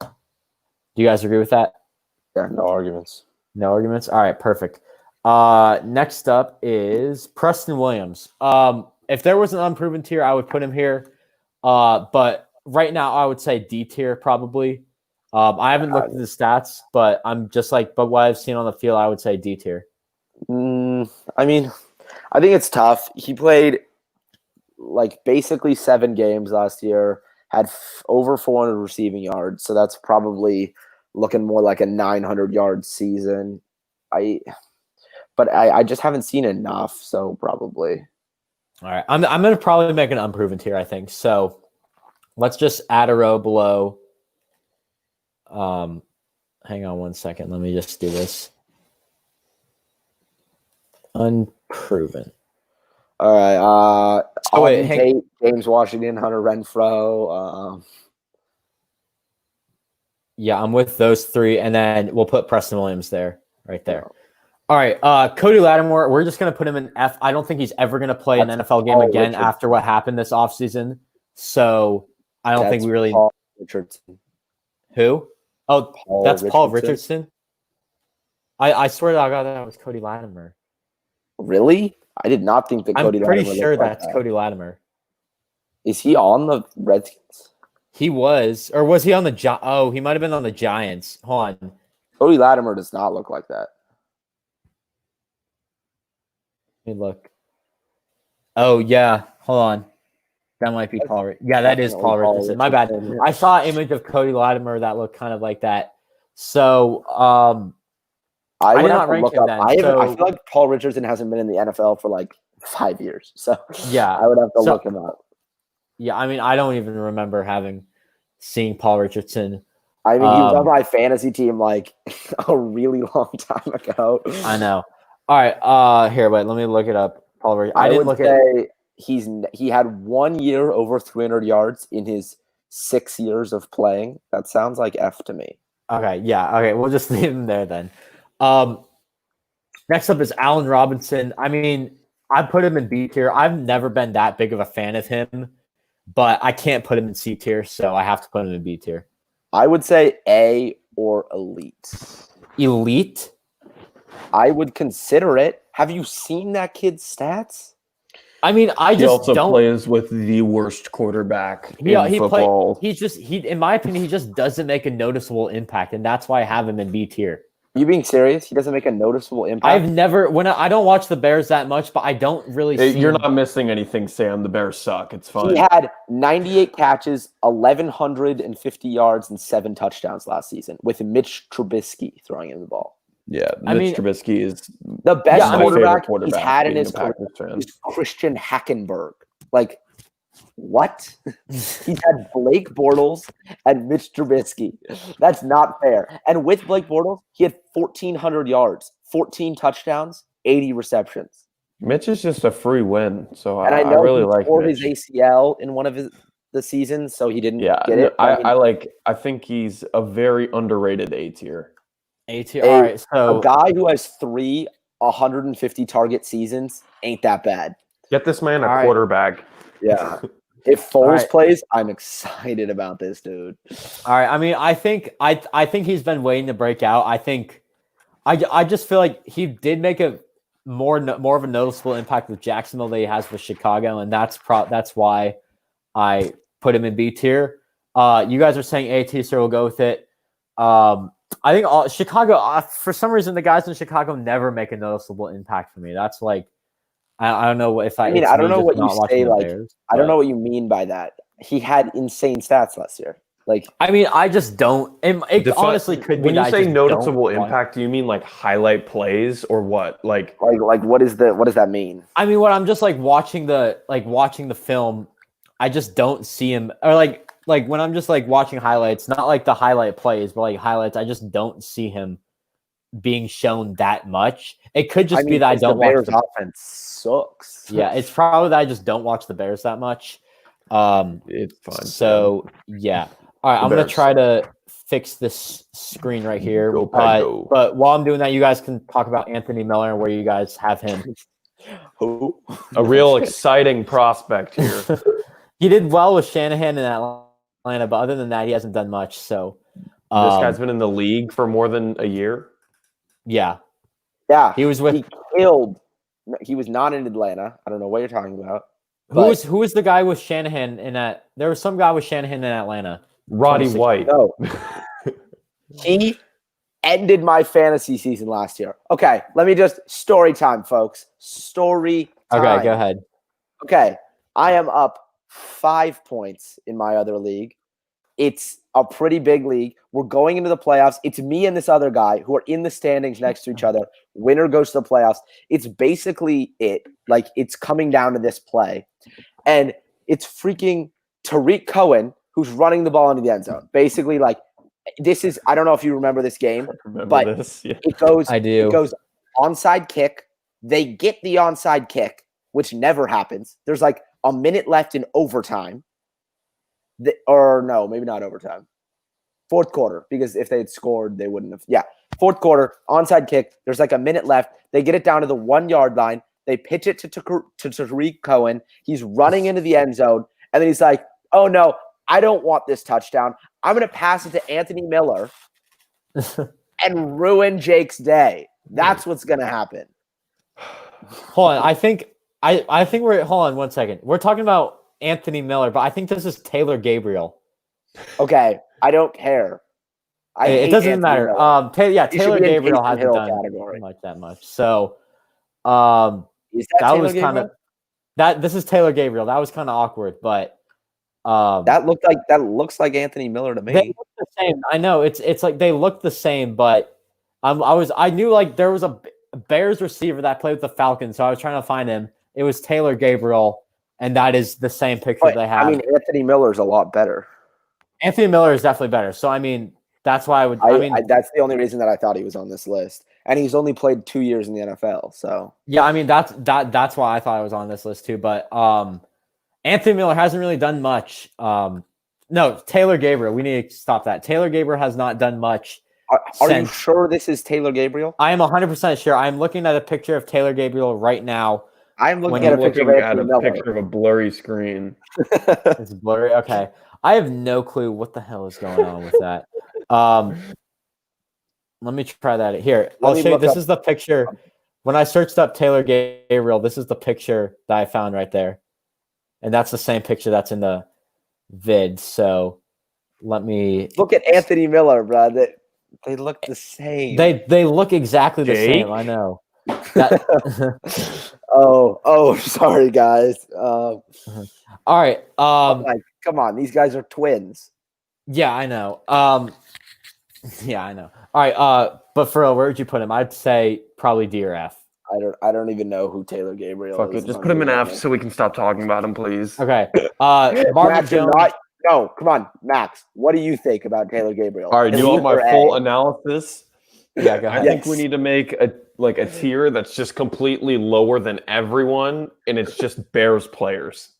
do you guys agree with that? Yeah, no arguments. No arguments? All right, perfect. Next up is Preston Williams. If there was an unproven tier, I would put him here. But right now, I would say D tier probably. I haven't looked at the stats, but I'm just like, but what I've seen on the field, I would say D tier. I mean, I think it's tough. He played like basically 7 games last year, had over 400 receiving yards. So that's probably looking more like a 900-yard season. I just haven't seen enough, so probably. All right. I'm going to probably make an unproven tier, I think. So let's just add a row below. Hang on one second. Let me just do this. Unproven. All right. Wait, Tate, James Washington, Hunter Renfro. Yeah, I'm with those three, and then we'll put Preston Williams there, right there. All right, Cody Lattimore, we're just going to put him in F. I don't think he's ever going to play an NFL game again after what happened this offseason. So I don't think we really. Paul Richardson. Who? Oh, that's Paul Richardson. I swear to God that was Cody Lattimore. Really? I did not think that Cody Lattimore. I'm pretty sure that's Cody Lattimore. Is he on the Redskins? He was. Or was he on the Oh, he might have been on the Giants. Hold on. Cody Lattimore does not look like that. Let me look. Oh, yeah. Hold on. That might be Paul. Yeah, that is Paul Richardson. My bad. I saw an image of Cody Lattimore that looked kind of like that. So, I did would not have to rank look him up. then. I feel like Paul Richardson hasn't been in the NFL for like 5 years. So yeah, I would have to look him up. Yeah, I mean, I don't even remember seeing Paul Richardson. I mean, he was on my fantasy team like a really long time ago. I know. All right, here, wait, let me look it up. Paul Richardson. I didn't look at. He had 1 year over 300 yards in his 6 years of playing. That sounds like F to me. Okay, yeah, okay, we'll just leave him there then. Next up is Allen Robinson. I mean, I put him in B tier. I've never been that big of a fan of him, but I can't put him in C tier, so I have to put him in B tier. I would say A or elite. Elite? I would consider it. Have you seen that kid's stats? I mean, he also plays with the worst quarterback in football. In my opinion, he just doesn't make a noticeable impact, and that's why I have him in B tier. You being serious? He doesn't make a noticeable impact? I don't watch the Bears that much, but I don't really see You're not missing anything, Sam. The Bears suck. It's fine. He had 98 catches, 1,150 yards, and 7 touchdowns last season with Mitch Trubisky throwing him the ball. Yeah, Mitch Trubisky is the best quarterback he's had in his career. Is Christian Hackenberg. Like, what? He's had Blake Bortles and Mitch Trubisky. That's not fair. And with Blake Bortles, he had 1,400 yards, 14 touchdowns, 80 receptions. Mitch is just a free win, so I really like tore Mitch. his ACL in one of the seasons, so he didn't get it. I think he's a very underrated A tier. A tier. All right, so a guy who has 3 150 target seasons ain't that bad. Get this man a quarterback. Yeah. If Foles plays, I'm excited about this dude. All right. I mean, I think he's been waiting to break out. I just feel like he did make a more of a noticeable impact with Jacksonville than he has with Chicago, and that's why I put him in B tier. You guys are saying A tier, so we'll go with it. I think Chicago, for some reason, the guys in Chicago never make a noticeable impact for me. That's like, I don't know if I. I mean, I don't know what you say. Like, Bears, I don't know what you mean by that. He had insane stats last year. Like, I mean, I just don't. It honestly could be. When you say noticeable impact, do you mean like highlight plays or what? Like what does that mean? I mean, what I'm just like watching the film, I just don't see him, or like when I'm just like watching highlights, not like the highlight plays, but like highlights, I just don't see him being shown that much. It could just be that I don't watch the Bears offense sucks. Yeah, it's probably that I just don't watch the Bears that much. It's fine. So yeah. All right, I'm gonna try to fix this screen right here. But while I'm doing that, you guys can talk about Anthony Miller and where you guys have him. Who? A real exciting prospect here. He did well with Shanahan in Atlanta, but other than that, he hasn't done much. So this guy's been in the league for more than a year. Yeah. He was with. He killed. He was not in Atlanta. I don't know what you're talking about. Who was the guy with Shanahan in that? There was some guy with Shanahan in Atlanta. Roddy White. No. He ended my fantasy season last year. Okay, let me just story time, folks. Story time. Okay, go ahead. Okay, I am up 5 points in my other league. It's a pretty big league. We're going into the playoffs. It's me and this other guy who are in the standings next to each other. Winner goes to the playoffs. It's basically it. Like, it's coming down to this play. And it's freaking Tariq Cohen who's running the ball into the end zone. Basically, like, this is – I don't know if you remember this game. But this. Yeah. it goes – I do. It goes onside kick. They get the onside kick, which never happens. There's like a minute left in overtime. Or no, maybe not overtime. Fourth quarter, because if they had scored, they wouldn't have. Yeah, fourth quarter, onside kick. There's like a minute left. They get it down to the 1 yard line. They pitch it to Tariq Cohen. He's running into the end zone. And then he's like, oh, no, I don't want this touchdown. I'm going to pass it to Anthony Miller and ruin Jake's day. That's what's going to happen. Hold on. I think we're – hold on 1 second. We're talking about Anthony Miller, but I think this is Taylor Gabriel. Okay, I don't care. It doesn't matter. Taylor Gabriel hasn't done category. like that much. So Is that Taylor was kind of that. This is Taylor Gabriel. That was kind of awkward, but that looks like Anthony Miller to me. They look the same. I know it's like they look the same, but I knew like there was a Bears receiver that played with the Falcons, so I was trying to find him. It was Taylor Gabriel, and that is the same picture they have. I mean, Anthony Miller's a lot better. Anthony Miller is definitely better. So I mean, that's why that's the only reason that I thought he was on this list. And he's only played 2 years in the NFL. So yeah, I mean that's why I thought I was on this list too. But Anthony Miller hasn't really done much. No, Taylor Gabriel. We need to stop that. Taylor Gabriel has not done much. Are you sure this is Taylor Gabriel? I am 100% sure. I'm looking at a picture of Taylor Gabriel right now. I'm looking at a picture of a blurry screen. It's blurry. Okay. I have no clue what the hell is going on with that. Let me try that here. I'll show you. This is the picture. When I searched up Taylor Gabriel, this is the picture that I found right there. And that's the same picture that's in the vid. So let me look at Anthony Miller, bro. They look the same. They look exactly the same. I know. Oh, sorry, guys. All right. Come on, these guys are twins. Yeah, I know. Yeah, I know. All right. But for real, where would you put him? I'd say probably D or F. I don't even know who Taylor Gabriel Fuck is. it. Just put him in F so we can stop talking about him, please. Okay. Marvin Jones. No, come on, Max. What do you think about Taylor Gabriel? All right, do you want my full analysis? Yeah, go ahead. I think we need to make a tier that's just completely lower than everyone, and it's just Bears players.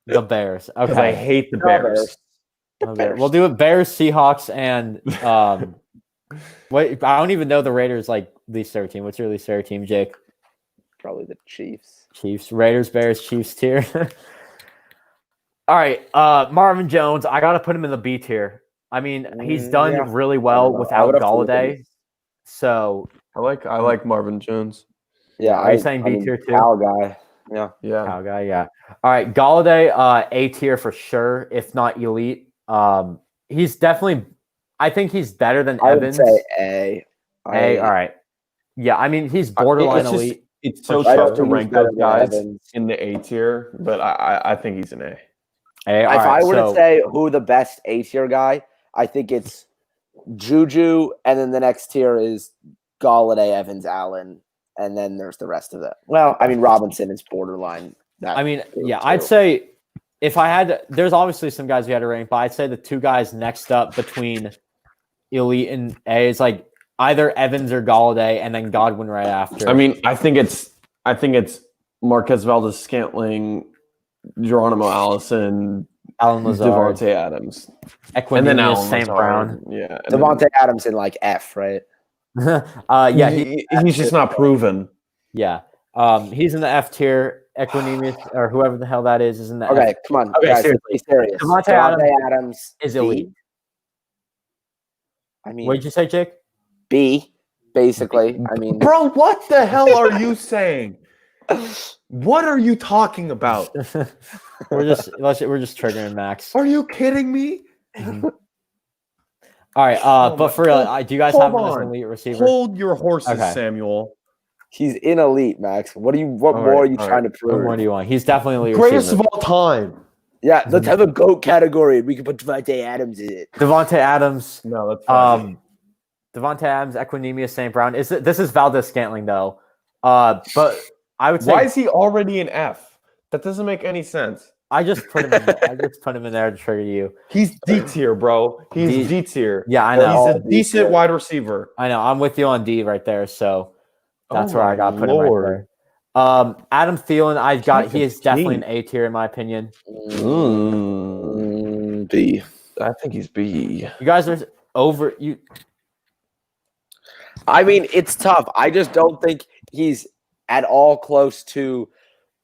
The Bears. Okay. Because I hate the Bears. Okay. We'll do it Bears, Seahawks, and wait, I don't even know the Raiders least favorite team. What's your least favorite team, Jake? Probably the Chiefs. Chiefs, Raiders, Bears, Chiefs tier. All right. Marvin Jones, I gotta put him in the B tier. I mean, he's done really well without Galladay. So I like Marvin Jones. Yeah. Are you saying B tier too? Cal guy. Yeah. Cal guy, yeah. All right. Galladay, A tier for sure, if not elite. He's definitely I think he's better than Evans. I would say A. A, all right. Yeah, I mean he's borderline elite. It's so tough to rank those guys in the A tier, but I think he's an A. If I were to say who the best A tier guy, I think it's Juju, and then the next tier is Galladay, Evans, Allen, and then there's the rest of it. Well, I mean Robinson is borderline. I'd say if I had to, there's obviously some guys we had to rank, but I'd say the two guys next up between elite and A is like either Evans or Galladay, and then Godwin right after. I mean, I think it's Marquez Valdes-Scantling, Geronimo Allison, Alan Lazard, Devante Adams, and then Alan St. Brown. Yeah, Devante Adams in like F, right? Yeah, he's just not proven. Yeah, he's in the F tier. Equanimous or whoever the hell that is in the okay. F. Come on, okay, guys, seriously. be serious. Devante Adams is elite. I mean, what did you say, Jake? B, basically. I mean, bro, what the hell are you saying? What are you talking about? we're just triggering Max. Are you kidding me? Mm-hmm. All right, but for real, do you guys have him as an elite receiver? Hold your horses, Samuel. He's in elite, Max. What more are you trying to prove? What more do you want? He's definitely elite greatest receiver. of all time. Yeah, let's have a GOAT category. We can put Devante Adams in it. Devontae Adams. No, that's fine. Devontae Adams, Equinemius St. Brown. This is Valdez Scantling though. But I would say Why is he already an F? That doesn't make any sense. I just put him in there to trigger you. He's D tier, bro. He's D tier. Yeah, I know. He's a decent wide receiver. I know. I'm with you on D right there. So that's where I got to put him right there. Adam Thielen, he is definitely an A tier in my opinion. B. I think he's B. You guys are over you. I mean, it's tough. I just don't think he's at all close to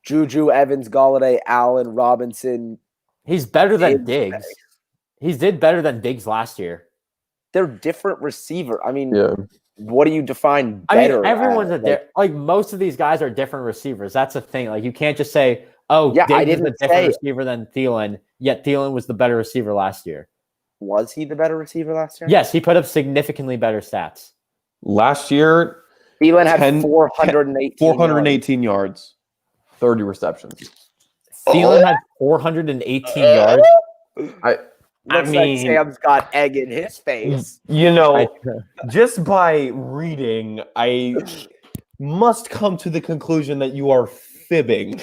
Juju, Evans, Galladay, Allen, Robinson. He's better than Diggs. He did better than Diggs last year. They're different receiver. I mean, Yeah. what do you define better? I mean, everyone's like most of these guys are different receivers. That's the thing. Like you can't just say, "Oh, yeah, Diggs is a different receiver than Thielen." Yet Thielen was the better receiver last year. Was he the better receiver last year? Yes, he put up significantly better stats. Last year, Thielen had 418 yards, 30 receptions. Thielen had 418 yards. Looks like Sam's got egg in his face. You know, just by reading, I must come to the conclusion that you are fibbing.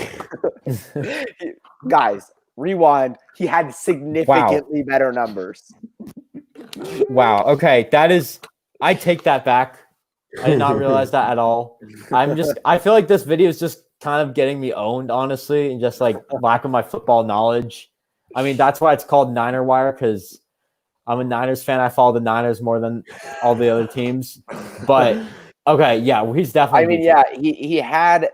Guys, rewind. He had significantly better numbers. Wow. Okay, I take that back. I did not realize that at all. I feel like this video is just kind of getting me owned, honestly, and just like lack of my football knowledge. I mean, that's why it's called Niner Wire, because I'm a Niners fan. I follow the Niners more than all the other teams. But okay, yeah, he's definitely. I mean, yeah, he had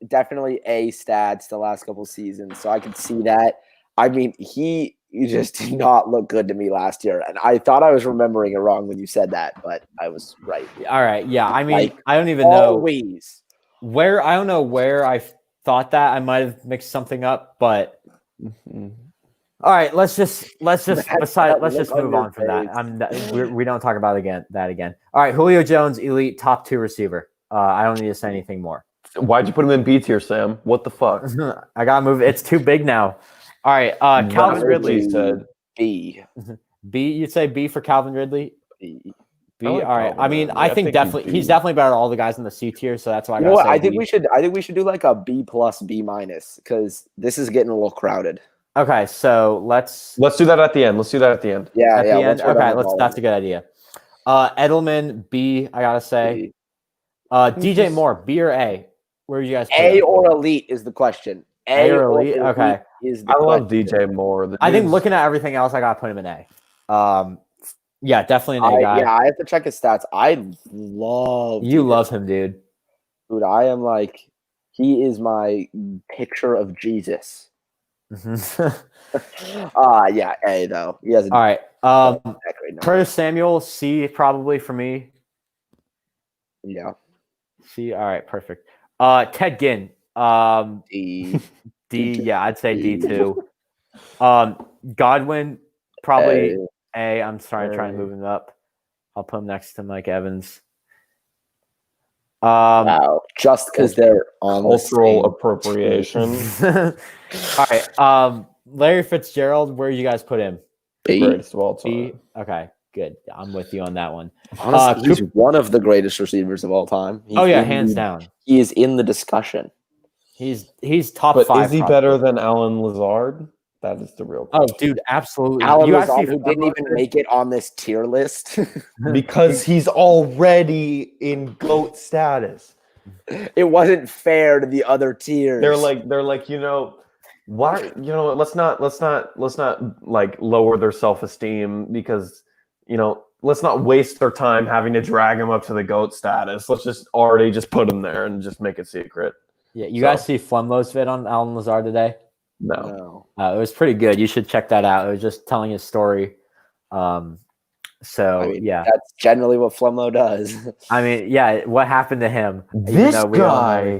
definitely A stats the last couple seasons, so I could see that. I mean, he just did not look good to me last year, and I thought I was remembering it wrong when you said that, but I was right. All right, yeah. I mean, Like, I don't even know where. I don't know where I thought that. I might have mixed something up, but. All right, let's just move on from that. We don't talk about that again. All right, Julio Jones, elite top 2 receiver. I don't need to say anything more. Why'd you put him in B tier, Sam? What the fuck? I gotta move. It's too big now. All right, Calvin Ridley said B. B. You'd say B for Calvin Ridley. B. All right. I mean, I think he's definitely better than all the guys in the C tier. So that's why you know what? I think we should do like a B plus B minus because this is getting a little crowded. Okay, so let's do that at the end. Yeah, at the end. Okay, that's a good idea. Edelman, B, I gotta say. DJ Moore, B or A? Where are you guys? A or elite is the question. A or elite? Okay. I love DJ Moore. I think looking at everything else, I gotta put him in A. Yeah, definitely an A guy. Yeah, I have to check his stats. I love you. Love him, dude. Dude, I am like, he is my picture of Jesus. Yeah, A though. He has. All right. Curtis Samuel, C probably for me. Yeah. C. All right, perfect. Ted Ginn, D. D. Yeah, I'd say D too. Godwin, probably A. I'm trying to move him up. I'll put him next to Mike Evans. Wow, just because they're on cultural appropriation. All right. Larry Fitzgerald, where you guys put him? B. Greatest of all time. B. Okay, good. I'm with you on that one. Honestly, he's one of the greatest receivers of all time. Hands down. He is in the discussion. He's top 5. Is he better than Allen Lazard? That is the real question. Oh, dude, absolutely. Allen Lazard, who didn't even make it on this tier list. Because he's already in GOAT status. It wasn't fair to the other tiers. They're like, why? Let's not like lower their self-esteem because, let's not waste their time having to drag him up to the GOAT status. Let's just already put him there and just make it secret. Yeah, you guys see Flumlo's vid on Allen Lazard today? No. It was pretty good. You should check that out. It was just telling his story. Yeah, that's generally what Flumlo does. I mean, yeah, what happened to him? This guy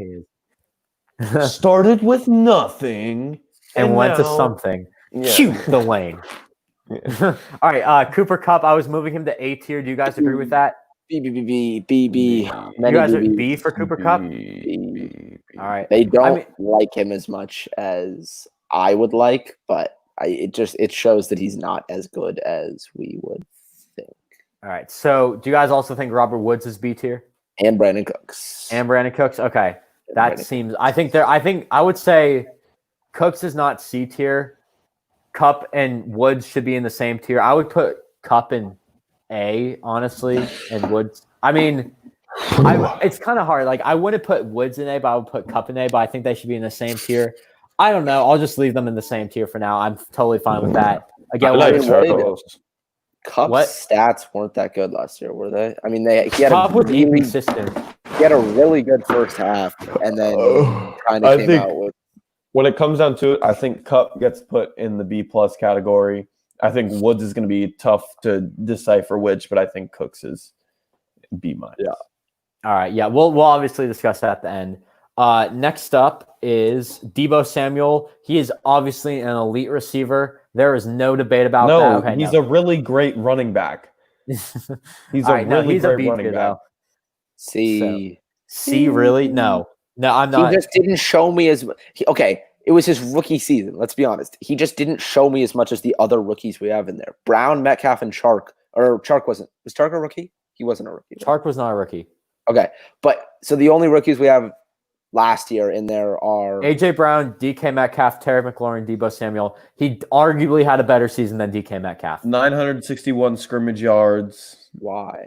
started with nothing and went to something. Yeah. Shoot the lane. Yeah. All right, Cooper Kupp. I was moving him to A tier. Do you guys agree with that? B. You guys are B for Cooper Kupp? B. All right. They don't like him as much as I would like, but it shows that he's not as good as we would think. All right. So do you guys also think Robert Woods is B tier? And Brandon Cooks. Okay. That seems. I think I would say Cooks is not C tier. Kupp and Woods should be in the same tier. I would put Kupp in A, honestly, and Woods. I mean, it's kind of hard. Like, I wouldn't put Woods in A, but I would put Kupp in A, but I think they should be in the same tier. I don't know. I'll just leave them in the same tier for now. I'm totally fine with that. Again, Kupp's stats weren't that good last year, were they? I mean, he had Kupp was inconsistent. He had a really good first half, and then kind of came out with. When it comes down to it, I think Kupp gets put in the B+ category. I think Woods is going to be tough to decipher which, but I think Cooks is B-. Yeah. All right. Yeah. We'll obviously discuss that at the end. Next up is Debo Samuel. He is obviously an elite receiver. There is no debate about that. Okay, he's a really great running back. He's a really great running back. C, really? No, I'm not. He just didn't show me as much. Okay, it was his rookie season. Let's be honest. He just didn't show me as much as the other rookies we have in there. Brown, Metcalf, and Charkh. Or Charkh wasn't. Was Charkh a rookie? He wasn't a rookie. Right? Charkh was not a rookie. Okay, but so the only rookies we have last year in there are AJ Brown, DK Metcalf, Terry McLaurin, Debo Samuel. He arguably had a better season than DK Metcalf. 961 scrimmage yards. Why?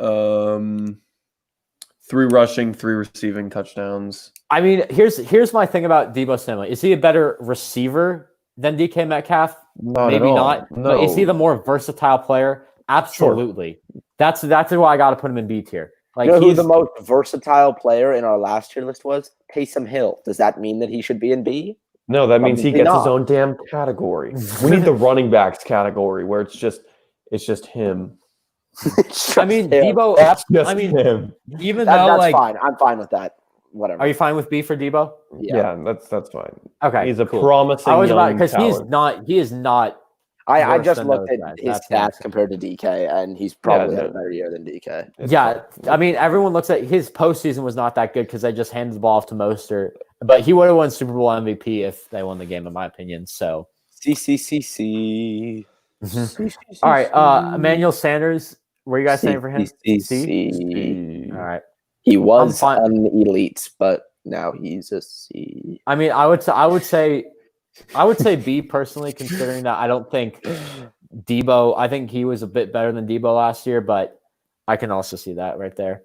3 rushing, 3 receiving touchdowns. I mean, here's my thing about Debo Samuel. Is he a better receiver than DK Metcalf? Maybe not. No. But is he the more versatile player? Absolutely. Sure. That's why I got to put him in B tier. Like, you know who the most versatile player in our last year list was? Taysom Hill. Does that mean that he should be in B? No, that means he gets his own damn category. We need the running backs category where it's just him. I mean, him. Debo. Him. Even though that's fine. I'm fine with that. Whatever. Are you fine with B for Debo? Yeah, that's fine. Okay, he's a promising. I was about because he is not. I just looked at his stats compared to DK, and he's probably had a better year than DK. I mean, everyone looks at his postseason was not that good because they just handed the ball off to Mostert, but he would have won Super Bowl MVP if they won the game, in my opinion. So C. All right, Emmanuel Sanders. What are you guys saying for him? C. All right. He was an elite, but now he's a C. I mean, I would say B personally, considering that I don't think Debo. I think he was a bit better than Debo last year, but I can also see that right there.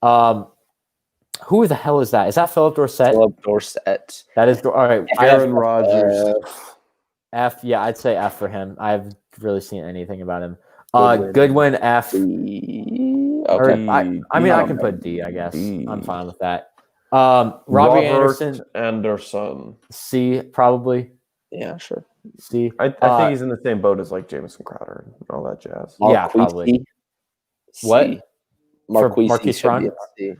Who the hell is that? Is that Philip Dorsett? Philip Dorsett. That is all right. Aaron Rodgers. F. Yeah, I'd say F for him. I haven't really seen anything about him. Goodwin F. Okay. I mean, I can put D, I guess. I'm fine with that. Robbie Anderson. C, probably. Yeah, sure. C. I think he's in the same boat as like Jameson Crowder and all that jazz. Yeah, probably. C. What? Marquise Brown? Yeah.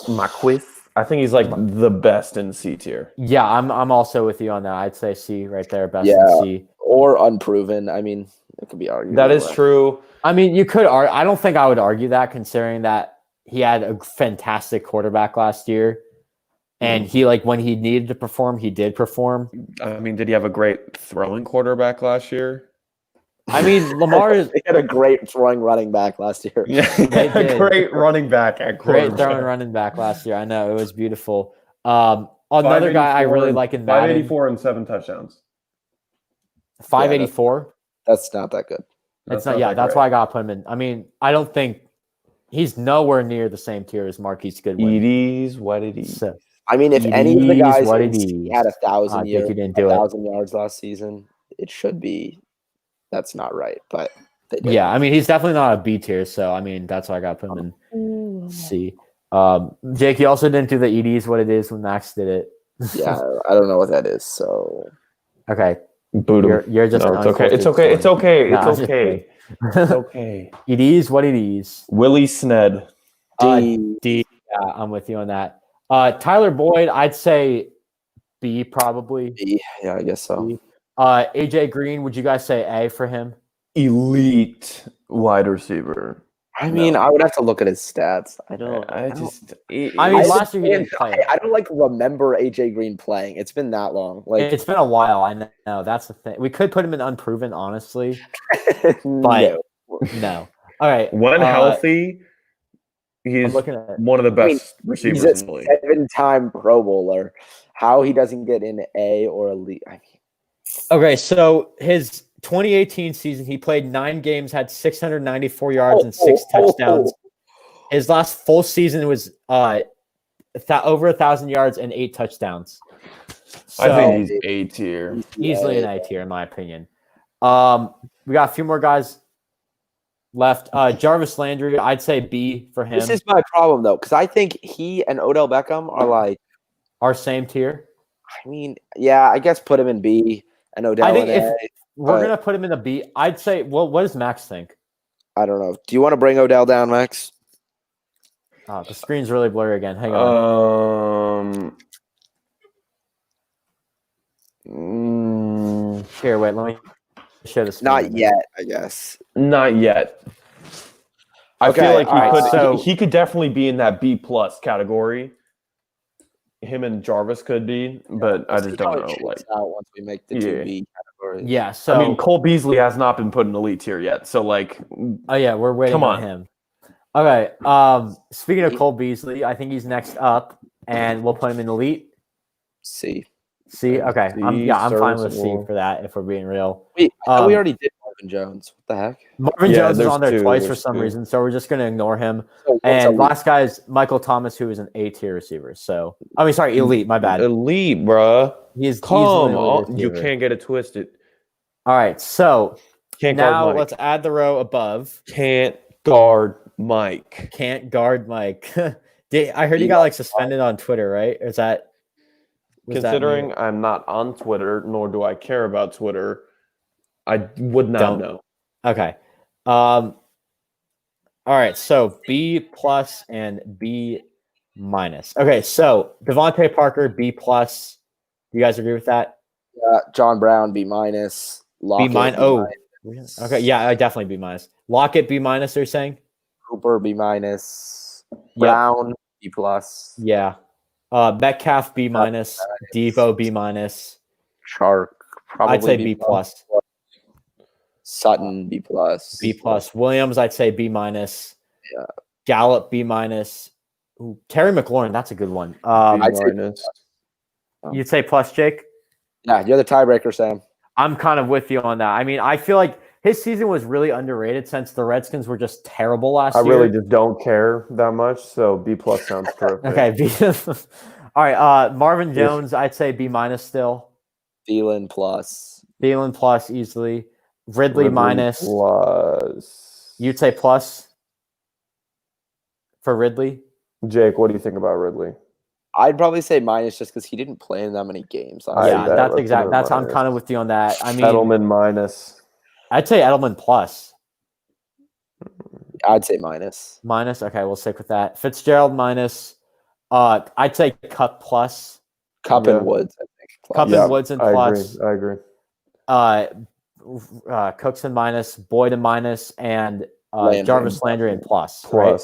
Marquise. I think he's like the best in C tier. Yeah, I'm also with you on that. I'd say C right there, best in C. Or unproven. I mean, it could be argued. That is true. I mean, you could argue. I don't think I would argue that, considering that he had a fantastic quarterback last year, and he when he needed to perform, he did perform. I mean, did he have a great throwing quarterback last year? I mean, Lamar he had a great throwing running back last year. Yeah, a great running back at quarterback. Great throwing running back last year. I know, it was beautiful. Another guy I really like in Madden. 584 and 7 touchdowns. 584. That's not that good. It's not. Yeah, that's why I got to put him in. I mean, I don't think he's nowhere near the same tier as Marquise Goodwin. It is what it is. So, I mean, if any of the guys had 1,000 yards last season, it should be. That's not right, but they did. Yeah, I mean, he's definitely not a B tier. So, I mean, that's why I got to put him in C. Jake, you also didn't do the EDs. What it is when Max did it? Yeah, I don't know what that is. So, okay. Boot him. You're just no, it's okay. It's okay. It's okay. It's okay. It's okay. It is what it is. Willie Sned. D. Yeah, I'm with you on that. Tyler Boyd, I'd say B probably. B. Yeah, I guess so. B. AJ Green, would you guys say A for him? Elite wide receiver. I mean, I would have to look at his stats. I mean, last year he didn't play. I don't remember AJ Green playing. It's been that long. It's been a while. I know that's the thing. We could put him in unproven, honestly, but no. All right. When healthy, he's one of the best receivers in the league. He's a 7-time Pro Bowler. How he doesn't get in A or elite? Okay, so his 2018 season, he played 9 games, had 694 yards and 6 touchdowns. His last full season was over 1,000 yards and 8 touchdowns. So, I think he's A tier. Easily an A tier, in my opinion. We got a few more guys left. Jarvis Landry, I'd say B for him. This is my problem, though, because I think he and Odell Beckham are our same tier. I mean, yeah, I guess put him in B and Odell. I think in if A. We're going to put him in the B. I'd say, well, what does Max think? I don't know. Do you want to bring Odell down, Max? Oh, the screen's really blurry again. Hang on. Here, wait. Let me share this. Not yet, I guess. Not yet. I feel like he could definitely be in that B+ category. Him and Jarvis could be, but I just don't know. Once we make the 2B category. Yeah, so I mean, Cole Beasley has not been put in elite tier yet. So oh yeah, we're waiting on him. Okay. Speaking of Cole Beasley, I think he's next up, and we'll put him in elite. C. Okay. I'm fine with C for that. If we're being real. Wait, I thought we already did Marvin Jones. What the heck? Marvin Jones is on there twice for some reason, so we're just going to ignore him. And last guy is Michael Thomas, who is an A tier receiver. So I mean, sorry, elite. My bad. Elite, bruh. He's you can't get it twisted. All right, so now let's add the row above. Can't guard Mike. Can't guard Mike. I heard he got suspended on Twitter, right? Is that? Considering I'm not on Twitter, nor do I care about Twitter, I would not know. Okay. All right. So B+ and B-. Okay. So Devante Parker, B+. Do you guys agree with that? Yeah. John Brown, B-. Lockett, B-. Oh. Okay. Yeah, I definitely B-. Lockett, B-. They're saying. Cooper, B-. Brown, B+. Yeah. Metcalf, B-. Debo, B-. Charkh, probably I'd say B+. Sutton, B+. B+. Williams, I'd say B-. Yeah. Gallup, B-. Ooh, Terry McLaurin, that's a good one. I'd say you'd say plus, Jake? Yeah, you're the tiebreaker, Sam. I'm kind of with you on that. I mean, I feel like his season was really underrated since the Redskins were just terrible last year. I really just don't care that much, so B+ sounds perfect. Okay, B. All right, Marvin Jones, I'd say B- still. Thielen+. Thielen+ easily. Ridley plus. You'd say plus for Ridley? Jake, what do you think about Ridley? I'd probably say minus just because he didn't play in that many games. Yeah, that's exactly. That's I'm kind of with you on that. I mean, Edelman minus. I'd say Edelman plus. I'd say minus. Minus. Okay, we'll stick with that. Fitzgerald minus. I'd say Cup plus. Cup and Woods, I think. Plus. Cup and Woods and plus. I agree. Cookson minus, Boyd and minus, and Jarvis Landry and plus. Right?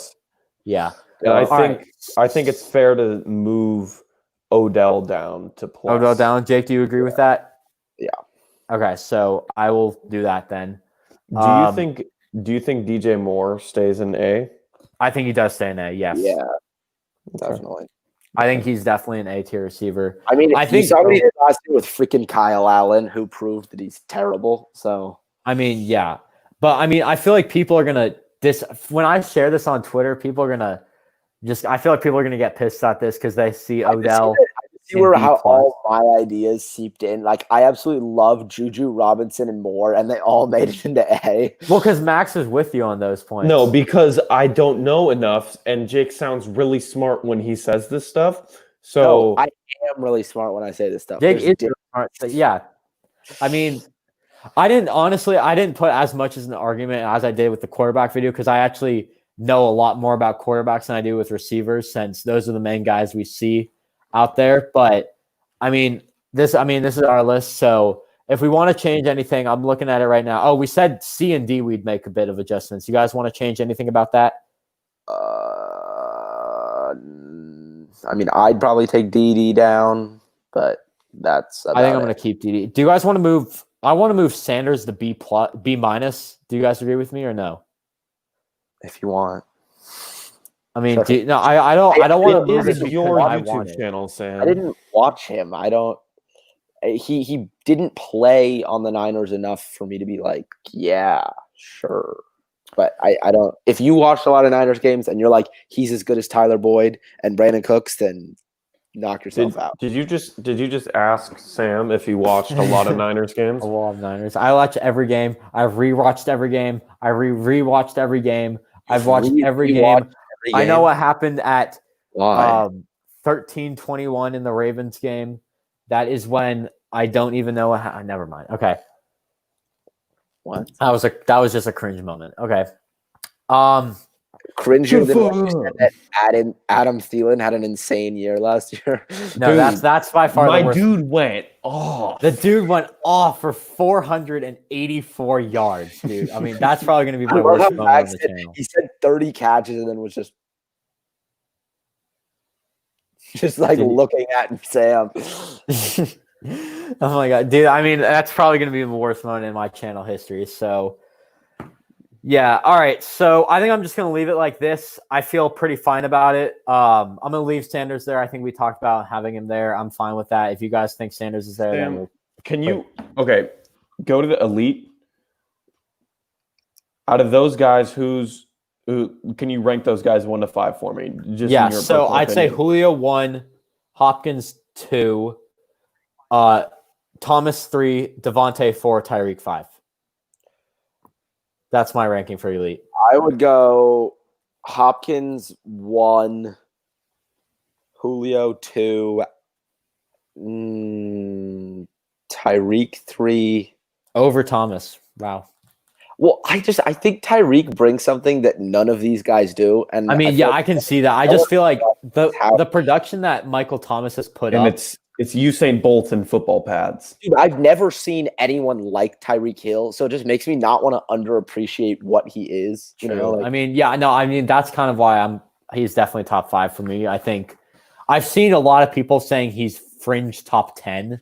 Yeah. And I think it's fair to move Odell down to plus. Odell down. Jake, do you agree with that? Yeah. Okay, so I will do that then. Do you think DJ Moore stays in A? I think he does stay in A, yes. Yeah. Definitely. I think he's definitely an A tier receiver. I mean, you saw what he did last year with freaking Kyle Allen, who proved that he's terrible. So I mean, yeah. But I mean, I feel like people are gonna when I share this on Twitter, people are gonna I feel like people are gonna get pissed at this because they see Odell. See how all my ideas seeped in. Like, I absolutely love Juju, Robinson, and Moore, and they all made it into A. Well, because Max is with you on those points. No, because I don't know enough, and Jake sounds really smart when he says this stuff. So I am really smart when I say this stuff. Jake is smart. Yeah. I mean, I didn't put as much as an argument as I did with the quarterback video because I actually know a lot more about quarterbacks than I do with receivers since those are the main guys we see out there. But I mean, this is our list. So If we want to change anything, I'm looking at it right now. Oh, we said C and D we'd make a bit of adjustments. You guys want to change anything about that? I mean, I'd probably take DD down, but that's about I think I'm going to keep DD. Do you guys want to move? I want to move Sanders to B+, B-. Do you guys agree with me or no? If you want. I mean, I don't want to move This it is your because I YouTube want it. channel, Sam. I didn't watch him. I don't. He didn't play on the Niners enough for me to be like, yeah, sure. But I don't. If you watched a lot of Niners games and you're like, he's as good as Tyler Boyd and Brandon Cooks, then knock yourself out. Did you just ask Sam if he watched a lot of Niners games? A lot of Niners. I watch every game. I've rewatched every game. I rewatched every game. I've watched every game. I know what happened at 13-21 in the Ravens game. That is when I don't even know what never mind. Okay. What? That was just a cringe moment. Okay. Cringer than what you said that Adam Thielen had an insane year last year. No, Dude, that's by far the worst. dude went off. The dude went off for 484 yards, dude. I mean, that's probably going to be my worst moment on the channel. He said 30 catches and then was just like looking at Sam. Oh my god, dude! I mean, that's probably going to be the worst moment in my channel history. So, yeah. All right. So I think I'm just going to leave it like this. I feel pretty fine about it. I'm going to leave Sanders there. I think we talked about having him there. I'm fine with that. If you guys think Sanders is there, then can you go to the elite? Out of those guys, who can you rank those guys 1 to 5 for me? Just in your so I'd say opinion. Julio 1, Hopkins 2, Thomas 3, Devante 4, Tyreek 5. That's my ranking for elite. I would go Hopkins 1, Julio 2, Tyreek 3. Over Thomas. Wow. Well, I think Tyreek brings something that none of these guys do. And I mean, I can see that. I just feel like the production that Michael Thomas has put up. It's Usain Bolt in football pads. Dude, I've never seen anyone like Tyreek Hill, so it just makes me not want to underappreciate what he is. You know, I mean, that's kind of why he's definitely top 5 for me. I think I've seen a lot of people saying he's fringe top 10,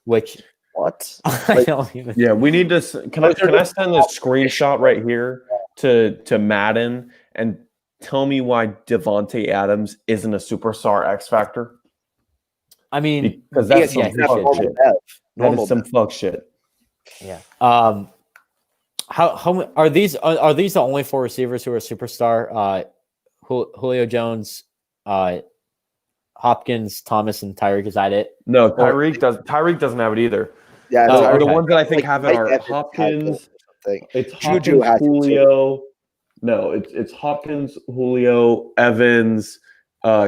which what? I don't even. Yeah, we need to. Can I send this screenshot right here to Madden and tell me why Devontae Adams isn't a superstar X Factor? I mean, because that's some fuck shit. That is some fuck shit. Yeah. How are these the only 4 receivers who are superstar? Julio Jones, Hopkins, Thomas, and Tyreek. Is that it? No, Tyreek doesn't have it either. Yeah, the ones that I think have it are Hopkins. It's Juju Hopkins, Julio. No, it's Hopkins, Julio, Evans,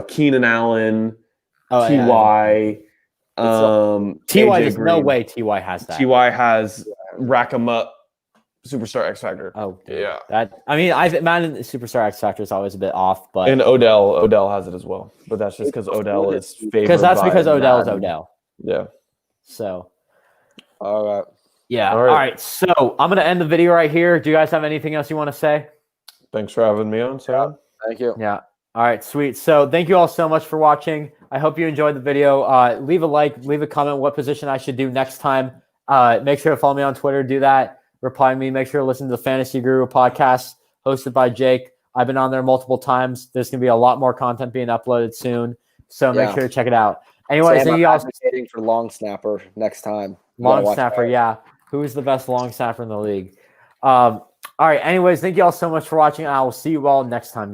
Keenan Allen. Ty, Ty. There's no way Ty has that. Ty has rack 'em up superstar X Factor. Oh, dude. Yeah. I think Madden superstar X Factor is always a bit off, but and Odell has it as well. But that's just because Odell is favored. Because Odell is Odell. Yeah. So. All right. Yeah. All right. So I'm gonna end the video right here. Do you guys have anything else you want to say? Thanks for having me on, Sam. Thank you. Yeah. All right, sweet. So thank you all so much for watching. I hope you enjoyed the video. Leave a like, leave a comment what position I should do next time. Make sure to follow me on Twitter. Do that. Reply to me. Make sure to listen to the Fantasy Guru podcast hosted by Jake. I've been on there multiple times. There's going to be a lot more content being uploaded soon. So make sure to check it out. Anyways, Sam, thank you all. advocating for long snapper next time. Long snapper, yeah. Who is the best long snapper in the league? All right. Anyways, thank you all so much for watching. I will see you all next time.